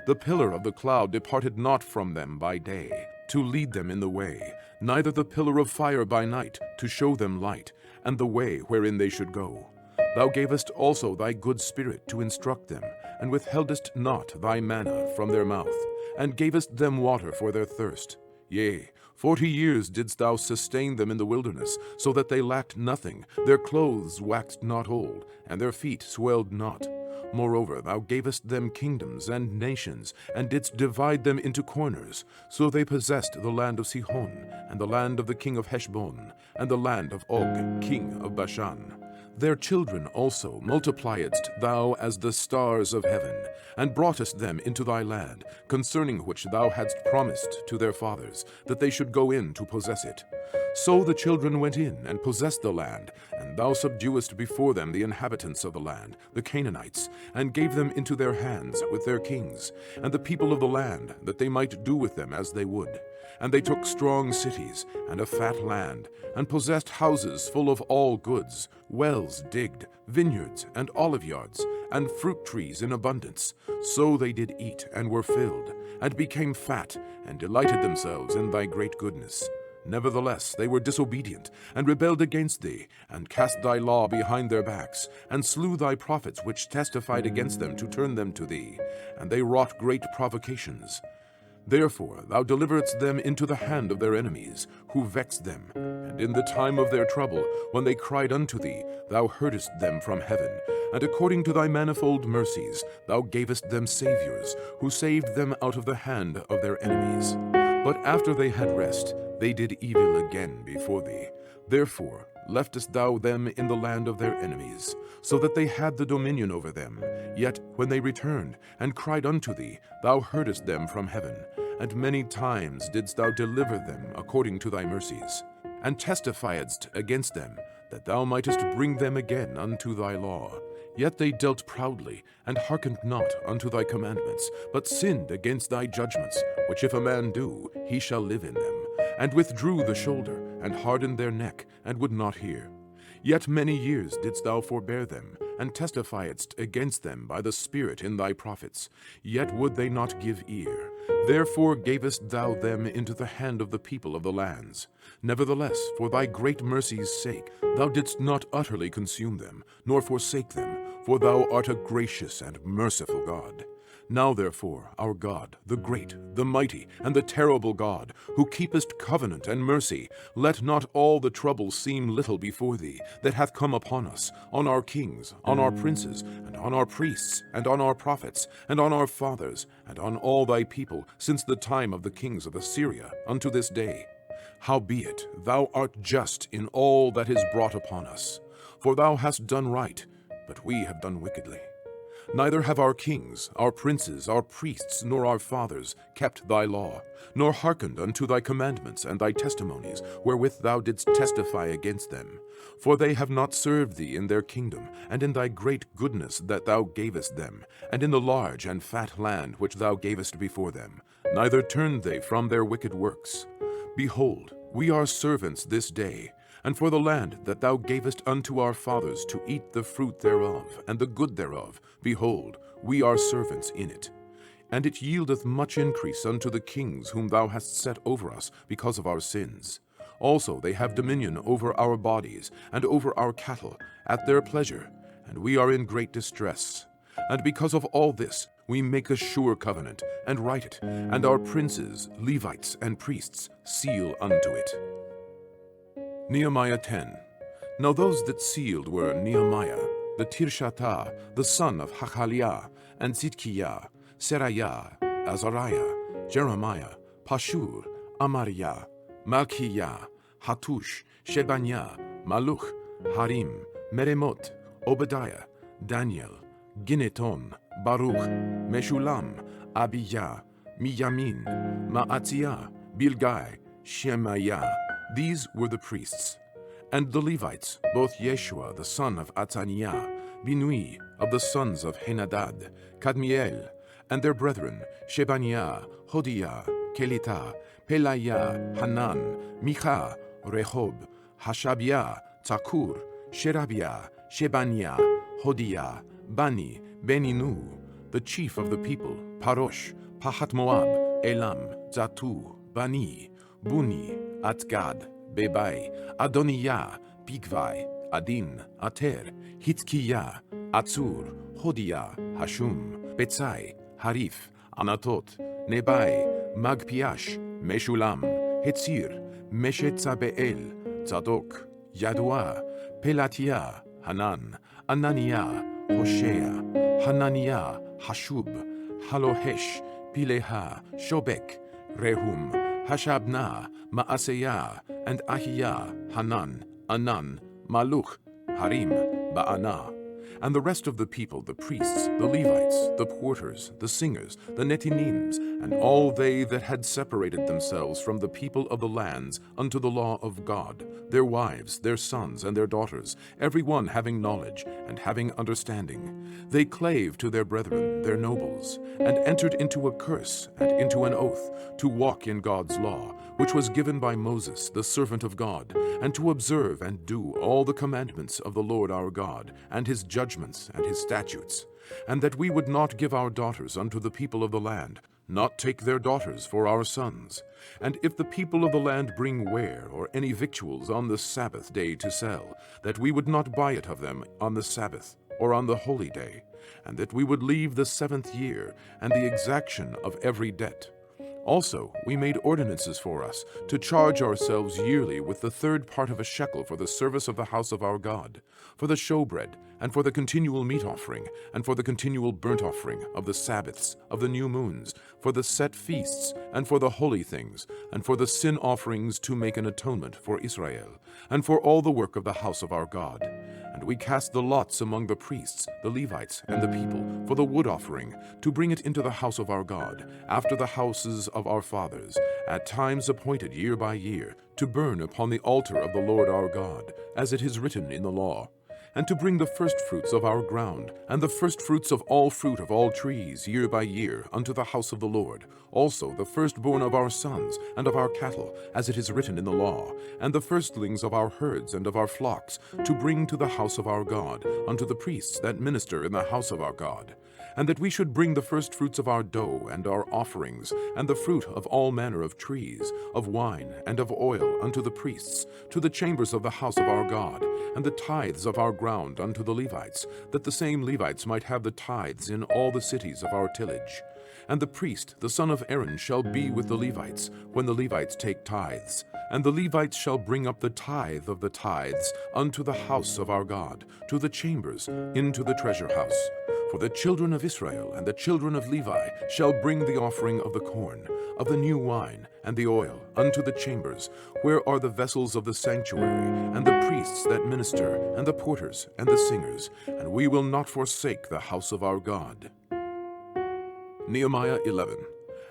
Speaker 1: The pillar of the cloud departed not from them by day, to lead them in the way, neither the pillar of fire by night, to show them light, and the way wherein they should go. Thou gavest also thy good Spirit to instruct them, and withheldest not thy manna from their mouth, and gavest them water for their thirst. Yea, 40 years didst thou sustain them in the wilderness, so that they lacked nothing, their clothes waxed not old, and their feet swelled not. Moreover, thou gavest them kingdoms and nations, and didst divide them into corners. So they possessed the land of Sihon, and the land of the king of Heshbon, and the land of Og, king of Bashan. Their children also multipliedst thou as the stars of heaven, and broughtest them into thy land, concerning which thou hadst promised to their fathers, that they should go in to possess it. So the children went in and possessed the land, and thou subduest before them the inhabitants of the land, the Canaanites, and gave them into their hands with their kings, and the people of the land, that they might do with them as they would. And they took strong cities, and a fat land, and possessed houses full of all goods, wells digged, vineyards, and oliveyards, and fruit trees in abundance. So they did eat, and were filled, and became fat, and delighted themselves in thy great goodness. Nevertheless they were disobedient, and rebelled against thee, and cast thy law behind their backs, and slew thy prophets which testified against them to turn them to thee, and they wrought great provocations. Therefore thou deliveredst them into the hand of their enemies, who vexed them. And in the time of their trouble, when they cried unto thee, thou heardest them from heaven. And according to thy manifold mercies, thou gavest them saviors, who saved them out of the hand of their enemies. But after they had rest, they did evil again before thee. Therefore leftest thou them in the land of their enemies, so that they had the dominion over them. Yet when they returned and cried unto thee, thou heardest them from heaven, and many times didst thou deliver them according to thy mercies, and testifiedst against them, that thou mightest bring them again unto thy law. Yet they dealt proudly, and hearkened not unto thy commandments, but sinned against thy judgments, which if a man do, he shall live in them, and withdrew the shoulder, and hardened their neck, and would not hear. Yet many years didst thou forbear them, and testifiedst against them by the Spirit in thy prophets, yet would they not give ear. Therefore gavest thou them into the hand of the people of the lands. Nevertheless, for thy great mercy's sake, thou didst not utterly consume them, nor forsake them, for thou art a gracious and merciful God. Now therefore, our God, the great, the mighty, and the terrible God, who keepest covenant and mercy, let not all the trouble seem little before thee, that hath come upon us, on our kings, on our princes, and on our priests, and on our prophets, and on our fathers, and on all thy people, since the time of the kings of Assyria, unto this day. Howbeit, thou art just in all that is brought upon us. For thou hast done right, but we have done wickedly. Neither have our kings, our princes, our priests, nor our fathers kept thy law, nor hearkened unto thy commandments and thy testimonies, wherewith thou didst testify against them. For they have not served thee in their kingdom, and in thy great goodness that thou gavest them, and in the large and fat land which thou gavest before them. Neither turned they from their wicked works. Behold, we are servants this day, and for the land that thou gavest unto our fathers to eat the fruit thereof, and the good thereof, behold, we are servants in it. And it yieldeth much increase unto the kings whom thou hast set over us because of our sins. Also they have dominion over our bodies and over our cattle at their pleasure, and we are in great distress. And because of all this, we make a sure covenant, and write it, and our princes, Levites, and priests seal unto it. Nehemiah 10. Now those that sealed were Nehemiah, the Tirshatha, the son of Hachaliah, and Zidkiah, Seraiah, Azariah, Jeremiah, Pashur, Amariah, Malchiah, Hattush, Shebaniah, Maluch, Harim, Meremot, Obadiah, Daniel, Ginneton, Baruch, Meshulam, Abijah, Miyamin, Maatiah, Bilgai, Shemaiah. These were the priests. And the Levites, both Yeshua the son of Attaniah, Binui of the sons of Henadad, Kadmiel, and their brethren, Shebaniah, Hodiah, Kelita, Pelaiah, Hanan, Micha, Rehob, Hashabiah, Tzakur, Sherabiah, Shebaniah, Hodiah, Bani, Beninu, the chief of the people, Parosh, Pahat-Moab, Elam, Zatu, Bani, Buni, Atgad, Bebai, Adonijah, Bigvai, Adin, Ater, Hitzkiah, Atzur, Hodiah, Hashum, Betzai, Harif, Anatot, Nebai, Magpiash, Meshulam, Hetzir, Meshetzabeel, Zadok, Yadua, Pelatiah, Hanan, Ananiah, Hoshea, Hananiah, Hashub, Halohesh, Pileha, Shobek, Rehum, Hashabna, Maaseiah, and Ahiah, Hanan, Anan, Maluch, Harim, Baanah. And the rest of the people, the priests, the Levites, the porters, the singers, the Netinims, and all they that had separated themselves from the people of the lands unto the law of God, their wives, their sons, and their daughters, every one having knowledge and having understanding, they clave to their brethren, their nobles, and entered into a curse and into an oath to walk in God's law, which was given by Moses, the servant of God, and to observe and do all the commandments of the Lord our God, and his judgments and his statutes, and that we would not give our daughters unto the people of the land, not take their daughters for our sons. And if the people of the land bring ware or any victuals on the Sabbath day to sell, that we would not buy it of them on the Sabbath or on the holy day, and that we would leave the 7th year and the exaction of every debt. Also, we made ordinances for us to charge ourselves yearly with the 3rd part of a shekel for the service of the house of our God, for the showbread, and for the continual meat offering, and for the continual burnt offering of the Sabbaths, of the new moons, for the set feasts, and for the holy things, and for the sin offerings to make an atonement for Israel, and for all the work of the house of our God. And we cast the lots among the priests, the Levites, and the people, for the wood offering, to bring it into the house of our God, after the houses of our fathers, at times appointed year by year, to burn upon the altar of the Lord our God, as it is written in the law, and to bring the firstfruits of our ground, and the firstfruits of all fruit of all trees, year by year, unto the house of the Lord, also the firstborn of our sons, and of our cattle, as it is written in the law, and the firstlings of our herds and of our flocks, to bring to the house of our God, unto the priests that minister in the house of our God. And that we should bring the firstfruits of our dough and our offerings, and the fruit of all manner of trees, of wine and of oil unto the priests, to the chambers of the house of our God, and the tithes of our ground unto the Levites, that the same Levites might have the tithes in all the cities of our tillage. And the priest, the son of Aaron, shall be with the Levites, when the Levites take tithes. And the Levites shall bring up the tithe of the tithes unto the house of our God, to the chambers, into the treasure house. For the children of Israel and the children of Levi shall bring the offering of the corn, of the new wine, and the oil, unto the chambers, where are the vessels of the sanctuary, and the priests that minister, and the porters, and the singers, and we will not forsake the house of our God. Nehemiah 11.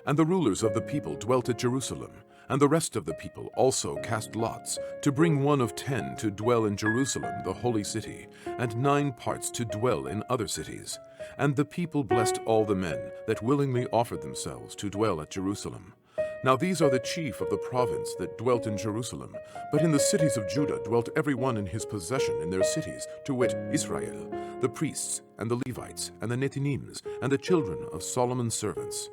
Speaker 1: And the rulers of the people dwelt at Jerusalem, and the rest of the people also cast lots, to bring 1 of 10 to dwell in Jerusalem, the holy city, and 9 parts to dwell in other cities. And the people blessed all the men that willingly offered themselves to dwell at Jerusalem. Now these are the chief of the province that dwelt in Jerusalem, but in the cities of Judah dwelt every one in his possession in their cities, to wit, Israel, the priests, and the Levites, and the Netinims, and the children of Solomon's servants.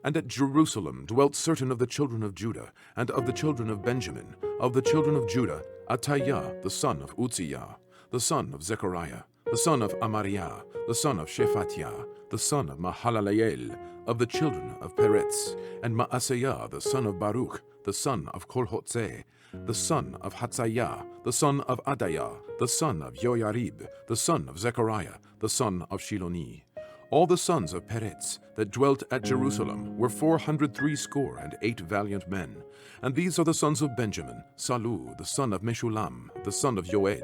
Speaker 1: And at Jerusalem dwelt certain of the children of Judah, and of the children of Benjamin, of the children of Judah, Attiya the son of Uzziah, the son of Zechariah, the son of Amariah, the son of Shephatiah, the son of Mahalaleel, of the children of Peretz, and Maaseiah the son of Baruch, the son of Kolhotzeh, the son of Hatzaiah, the son of Adaiah, the son of Joiarib, the son of Zechariah, the son of Shiloni. All the sons of Peretz that dwelt at Jerusalem were 468 valiant men. And these are the sons of Benjamin: Salu, the son of Meshulam, the son of Joed,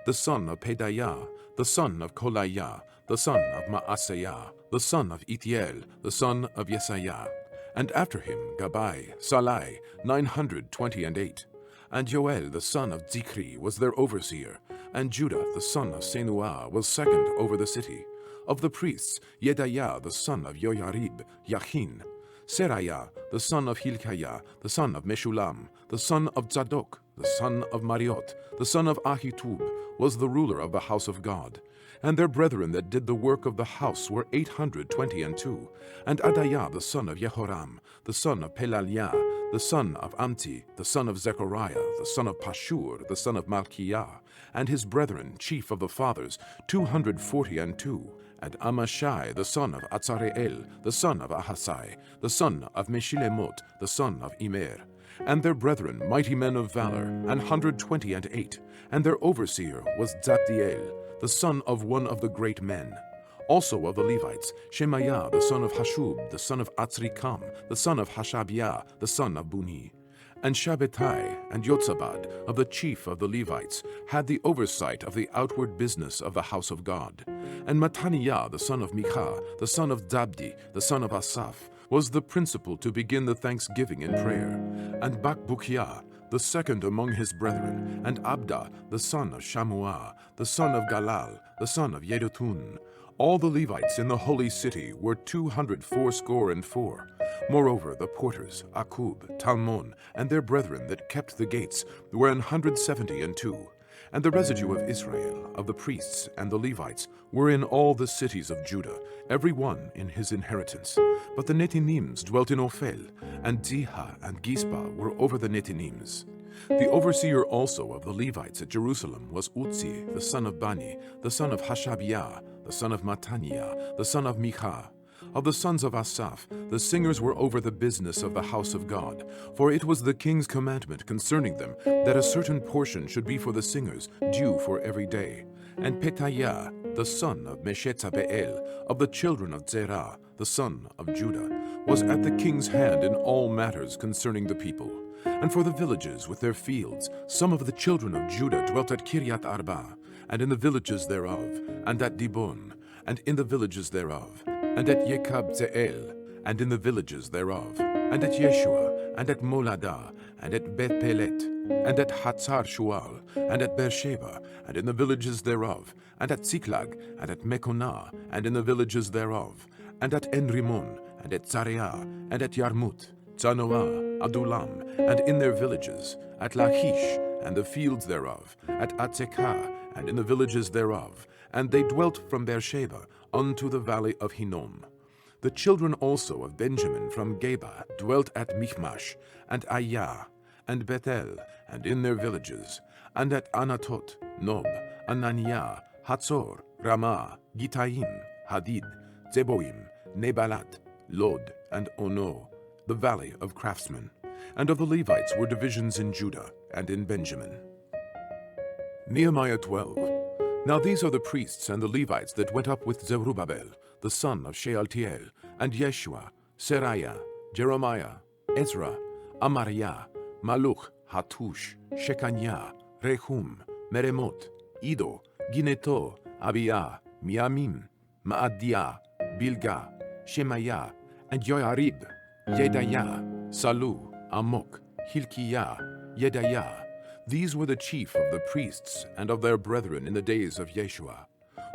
Speaker 1: the son of Pedaiah, the son of Kolaiah, the son of Maaseiah, the son of Itiel, the son of Yesaiah. And after him Gabai, Salai, 928. And Joel the son of Zikri was their overseer, and Judah the son of Senuah was second over the city. Of the priests, Jedaiah the son of Joiarib, Yachin, Seraiah the son of Hilkiah, the son of Meshulam, the son of Zadok, the son of Mariot, the son of Ahitub, was the ruler of the house of God. And their brethren that did the work of the house were 822. And Adaiah the son of Jehoram, the son of Pelaliah, the son of Amti, the son of Zechariah, the son of Pashur, the son of Malchiah, and his brethren, chief of the fathers, 242. And Amashai the son of Atzareel, the son of Ahasai, the son of Meshilemot, the son of Immer. And their brethren, mighty men of valor, 128. And their overseer was Zabdiel, the son of one of the great men. Also of the Levites, Shemaiah the son of Hashub, the son of Atzrikam, the son of Hashabiah, the son of Buni. And Shabbatai and Yotzabad, of the chief of the Levites, had the oversight of the outward business of the house of God. And Mattaniah the son of Micha, the son of Zabdi, the son of Asaph, was the principal to begin the thanksgiving in prayer. And Bakbukiah, the second among his brethren, and Abda, the son of Shamuah, the son of Galal, the son of Yedutun. All the Levites in the holy city were 284. Moreover, the porters, Akub, Talmon, and their brethren that kept the gates were 172. And the residue of Israel, of the priests and the Levites, were in all the cities of Judah, every one in his inheritance. But the Netinims dwelt in Ophel, and Ziha and Gispa were over the Netinims. The overseer also of the Levites at Jerusalem was Uzzi, the son of Bani, the son of Hashabiah, the son of Mattaniah, the son of Micha. Of the sons of Asaph, the singers were over the business of the house of God, for it was the king's commandment concerning them that a certain portion should be for the singers, due for every day. And Petaiah, the son of Meshetabeel, of the children of Zerah, the son of Judah, was at the king's hand in all matters concerning the people. And for the villages with their fields, some of the children of Judah dwelt at Kiriath Arba, and in the villages thereof, and at Dibon, and in the villages thereof, and at Yekabzeel, and in the villages thereof, and at Yeshua, and at Moladah, and at Beth-Pelet, and at Hatzar Shual, and at Beersheba, and in the villages thereof, and at Ziklag, and at Mekonah, and in the villages thereof, and at Enrimon, and at Zareah, and at Yarmut, Zanoah, Adulam, and in their villages, at Lachish, and the fields thereof, at Atzekah, and in the villages thereof, and they dwelt from Beersheba unto the valley of Hinnom. The children also of Benjamin from Geba dwelt at Michmash, and Ayah, and Bethel, and in their villages, and at Anatot, Nob, Ananiah, Hatzor, Ramah, Gittaim, Hadid, Zeboim, Nebalat, Lod, and Ono, the valley of craftsmen. And of the Levites were divisions in Judah and in Benjamin. Nehemiah 12. Now these are the priests and the Levites that went up with Zerubbabel, the son of Shealtiel, and Yeshua, Seraiah, Jeremiah, Ezra, Amariah, Maluch, Hatush, Shekaniah, Rehum, Meremot, Ido, Gineto, Abiah, Miamim, Maadiah, Bilgah, Shemaiah, and Joiarib, Jedaiah, Salu, Amok, Hilkiah, Jedaiah. These were the chief of the priests and of their brethren in the days of Yeshua.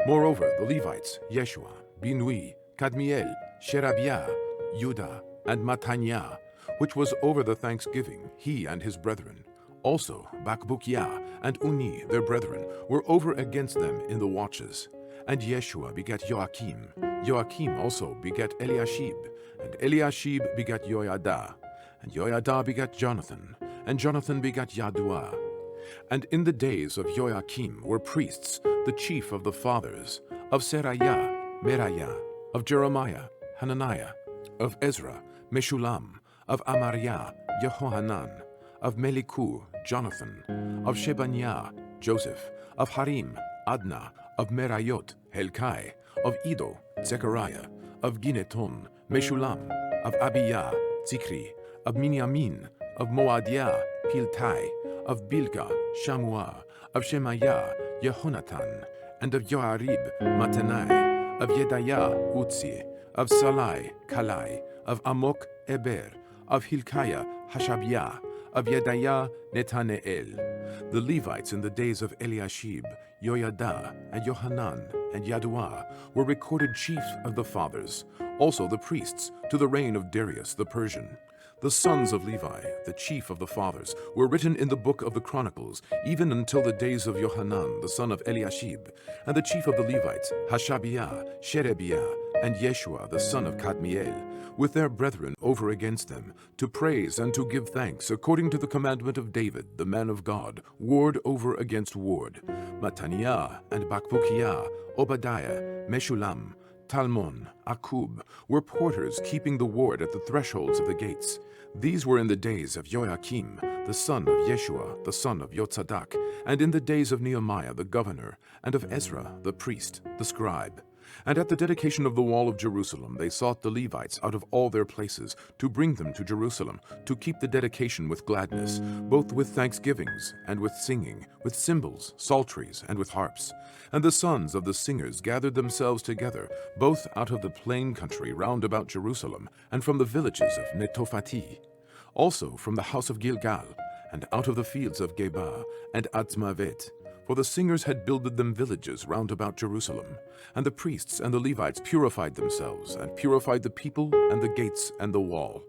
Speaker 1: Moreover, the Levites, Yeshua, Binui, Kadmiel, Sherebiah, Judah, and Mattaniah, which was over the thanksgiving, he and his brethren. Also Bakbukiah and Uni, their brethren, were over against them in the watches. And Yeshua begat Joachim. Joachim also begat Eliashib. And Eliashib begat Joiada. And Joiada begat Jonathan. And Jonathan begat Yaddua. And in the days of Joachim were priests, the chief of the fathers, of Seraiah, Meraiah, of Jeremiah, Hananiah, of Ezra, Meshulam, of Amariah, Jehohanan, of Meliku, Jonathan, of Shebaniah, Joseph, of Harim, Adna, of Merayot, Helkai, of Iddo, Zechariah, of Gineton, Meshulam, of Abiyah, Zikri, of Minyamin, of Moadiah, Piltai, of Bilgah, Shammua, of Shemaiah, Jehonatan, and of Joarib, Mattenai, of Jedaiah, Utzi, of Salai, Kalai, of Amok, Eber, of Hilkiah, Hashabiah, of Jedaiah, Netaneel. The Levites in the days of Eliashib, Joiada, and Johanan, and Yaddua were recorded chiefs of the fathers, also the priests, to the reign of Darius the Persian. The sons of Levi, the chief of the fathers, were written in the book of the Chronicles, even until the days of Johanan, the son of Eliashib, and the chief of the Levites, Hashabiah, Sherebiah, and Yeshua, the son of Kadmiel, with their brethren over against them, to praise and to give thanks, according to the commandment of David, the man of God, ward over against ward. Mattaniah and Bakbukiah, Obadiah, Meshulam, Talmon, Akub, were porters keeping the ward at the thresholds of the gates. These were in the days of Joachim, the son of Yeshua, the son of Yotzadak, and in the days of Nehemiah the governor, and of Ezra the priest, the scribe. And at the dedication of the wall of Jerusalem they sought the Levites out of all their places, to bring them to Jerusalem, to keep the dedication with gladness, both with thanksgivings, and with singing, with cymbals, psalteries, and with harps. And the sons of the singers gathered themselves together, both out of the plain country round about Jerusalem, and from the villages of Netophati, also from the house of Gilgal, and out of the fields of Geba and Atzmavet. For the singers had builded them villages round about Jerusalem. And the priests and the Levites purified themselves, and purified the people, and the gates, and the wall.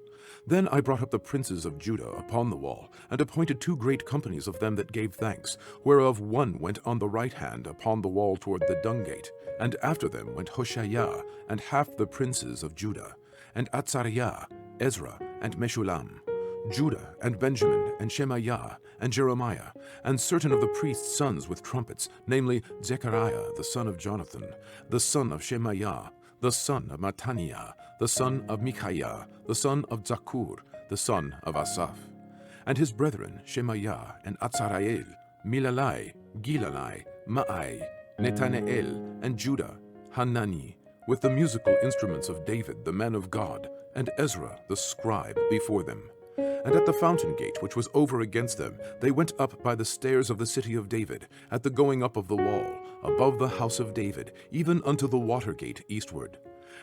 Speaker 1: Then I brought up the princes of Judah upon the wall, and appointed 2 great companies of them that gave thanks, whereof one went on the right hand upon the wall toward the dung gate, and after them went Hoshaiah, and half the princes of Judah, and Atzariah, Ezra, and Meshulam, Judah, and Benjamin, and Shemaiah, and Jeremiah, and certain of the priests' sons with trumpets, namely Zechariah the son of Jonathan, the son of Shemaiah, the son of Mattaniah, the son of Micaiah, the son of Zakur, the son of Asaph. And his brethren Shemaiah, and Atzarael, Milalai, Gilalai, Maai, Netaneel, and Judah, Hanani, with the musical instruments of David the man of God, and Ezra the scribe before them. And at the fountain gate which was over against them, they went up by the stairs of the city of David, at the going up of the wall, above the house of David, even unto the water gate eastward.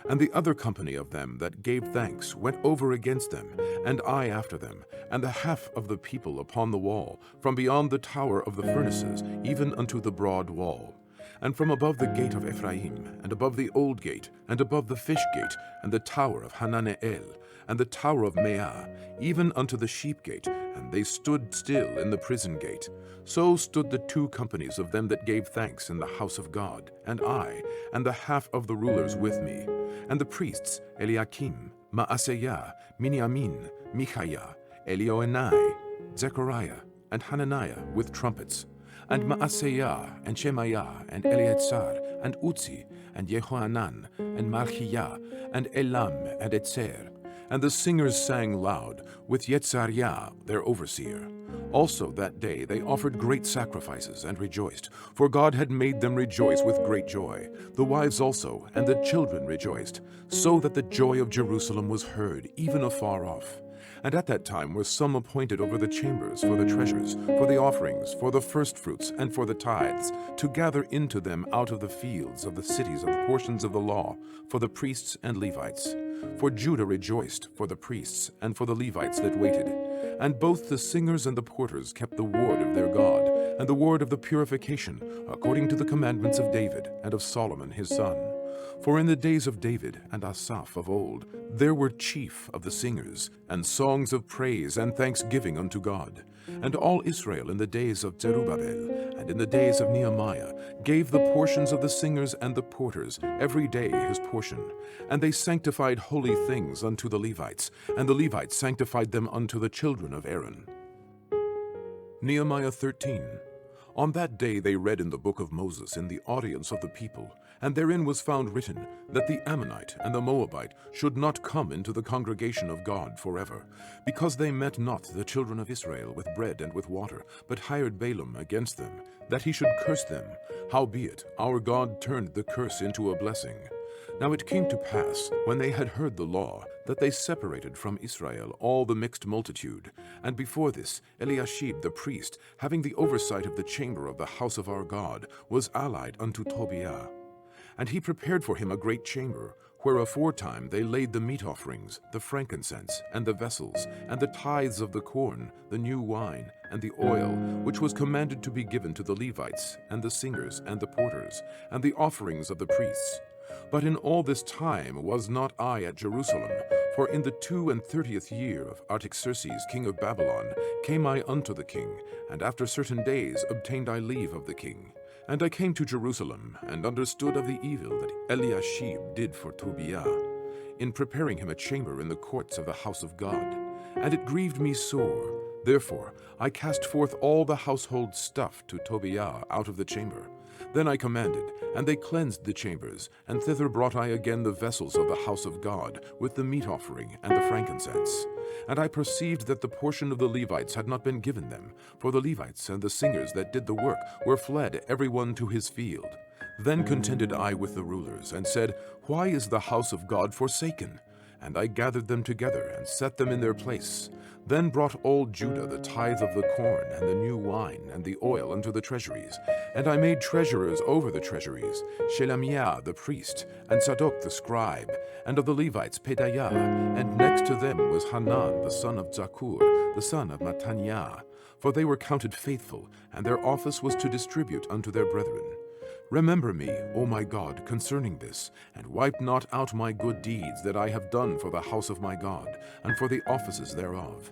Speaker 1: And the other company of them that gave thanks went over against them, and I after them, and the half of the people upon the wall, from beyond the tower of the furnaces, even unto the broad wall. And from above the gate of Ephraim, and above the old gate, and above the fish gate, and the tower of Hananeel, and the tower of Meah, even unto the sheep gate, and they stood still in the prison gate. So stood the 2 companies of them that gave thanks in the house of God, and I, and the half of the rulers with me, and the priests Eliakim, Maaseiah, Miniamin, Michaiah, Elioenai, Zechariah, and Hananiah with trumpets, and Maaseiah, and Shemaiah, and Eleazar, and Utzi, and Jehohanan, and Malchiah, and Elam, and Etzer. And the singers sang loud, with Yetzariah their overseer. Also that day they offered great sacrifices and rejoiced, for God had made them rejoice with great joy. The wives also, and the children rejoiced, so that the joy of Jerusalem was heard, even afar off. And at that time were some appointed over the chambers for the treasures, for the offerings, for the firstfruits, and for the tithes, to gather into them out of the fields of the cities of the portions of the law, for the priests and Levites. For Judah rejoiced for the priests and for the Levites that waited. And both the singers and the porters kept the ward of their God, and the ward of the purification, according to the commandments of David and of Solomon his son. For in the days of David and Asaph of old, there were chief of the singers, and songs of praise and thanksgiving unto God. And all Israel in the days of Zerubbabel and in the days of Nehemiah gave the portions of the singers and the porters every day his portion. And they sanctified holy things unto the Levites, and the Levites sanctified them unto the children of Aaron. Nehemiah 13. On that day they read in the book of Moses in the audience of the people, and therein was found written that the Ammonite and the Moabite should not come into the congregation of God forever, because they met not the children of Israel with bread and with water, but hired Balaam against them, that he should curse them. Howbeit our God turned the curse into a blessing. Now it came to pass, when they had heard the law, that they separated from Israel all the mixed multitude. And before this, Eliashib the priest, having the oversight of the chamber of the house of our God, was allied unto Tobiah. And he prepared for him a great chamber, where aforetime they laid the meat offerings, the frankincense, and the vessels, and the tithes of the corn, the new wine, and the oil, which was commanded to be given to the Levites, and the singers, and the porters, and the offerings of the priests. But in all this time was not I at Jerusalem, for in the 32nd year of Artaxerxes king of Babylon came I unto the king, and after certain days obtained I leave of the king. And I came to Jerusalem, and understood of the evil that Eliashib did for Tobiah, in preparing him a chamber in the courts of the house of God. And it grieved me sore. Therefore I cast forth all the household stuff to Tobiah out of the chamber. Then I commanded, and they cleansed the chambers, and thither brought I again the vessels of the house of God, with the meat offering and the frankincense. And I perceived that the portion of the Levites had not been given them, for the Levites and the singers that did the work were fled every one to his field. Then contended I with the rulers, and said, Why is the house of God forsaken? And I gathered them together, and set them in their place. Then brought all Judah the tithe of the corn, and the new wine, and the oil unto the treasuries. And I made treasurers over the treasuries, Shelemiah the priest, and Zadok the scribe, and of the Levites Pedaiah, and next to them was Hanan the son of Zakur, the son of Mattaniah. For they were counted faithful, and their office was to distribute unto their brethren. Remember me, O my God, concerning this, and wipe not out my good deeds that I have done for the house of my God, and for the offices thereof.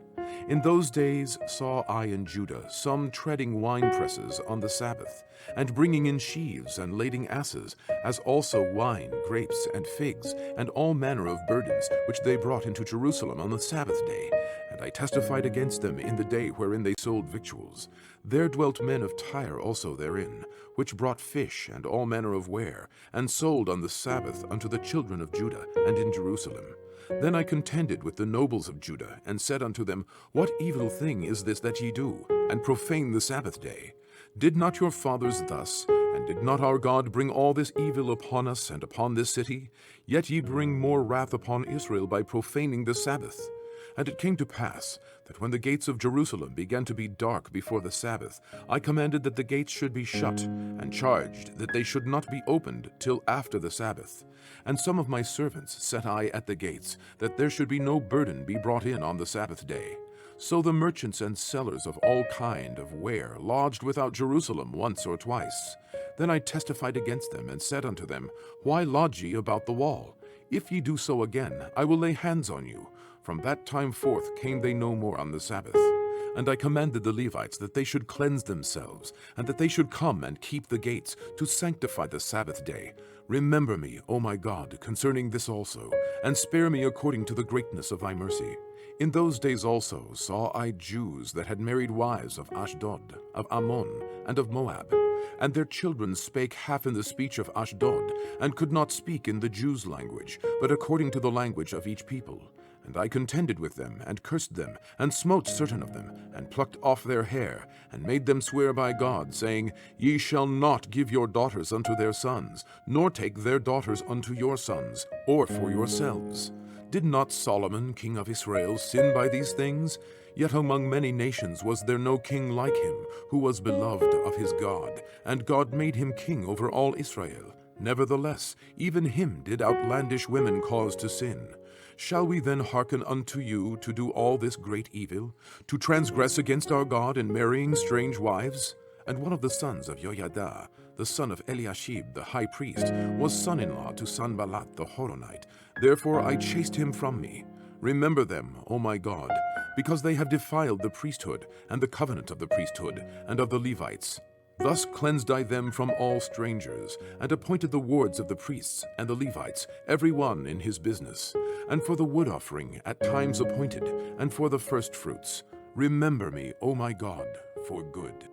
Speaker 1: In those days saw I in Judah some treading winepresses on the Sabbath, and bringing in sheaves and lading asses, as also wine, grapes, and figs, and all manner of burdens, which they brought into Jerusalem on the Sabbath day. And I testified against them in the day wherein they sold victuals. There dwelt men of Tyre also therein, which brought fish and all manner of ware, and sold on the Sabbath unto the children of Judah, and in Jerusalem. Then I contended with the nobles of Judah, and said unto them, What evil thing is this that ye do, and profane the Sabbath day? Did not your fathers thus, and did not our God bring all this evil upon us and upon this city? Yet ye bring more wrath upon Israel by profaning the Sabbath. And it came to pass that when the gates of Jerusalem began to be dark before the Sabbath, I commanded that the gates should be shut, and charged that they should not be opened till after the Sabbath. And some of my servants set I at the gates, that there should be no burden be brought in on the Sabbath day. So the merchants and sellers of all kind of ware lodged without Jerusalem once or twice. Then I testified against them, and said unto them, Why lodge ye about the wall? If ye do so again, I will lay hands on you. From that time forth came they no more on the Sabbath. And I commanded the Levites that they should cleanse themselves, and that they should come and keep the gates, to sanctify the Sabbath day. Remember me, O my God, concerning this also, and spare me according to the greatness of thy mercy. In those days also saw I Jews that had married wives of Ashdod, of Ammon, and of Moab. And their children spake half in the speech of Ashdod, and could not speak in the Jews' language, but according to the language of each people. And I contended with them, and cursed them, and smote certain of them, and plucked off their hair, and made them swear by God, saying, Ye shall not give your daughters unto their sons, nor take their daughters unto your sons, or for yourselves. Did not Solomon, king of Israel, sin by these things? Yet among many nations was there no king like him, who was beloved of his God, and God made him king over all Israel. Nevertheless, even him did outlandish women cause to sin. Shall we then hearken unto you to do all this great evil, to transgress against our God in marrying strange wives? And one of the sons of Joiada, the son of Eliashib the high priest, was son-in-law to Sanballat the Horonite. Therefore I chased him from me. Remember them, O my God, because they have defiled the priesthood, and the covenant of the priesthood, and of the Levites. Thus cleansed I them from all strangers, and appointed the wards of the priests and the Levites, every one in his business, and for the wood offering at times appointed, and for the firstfruits. Remember me, O my God, for good.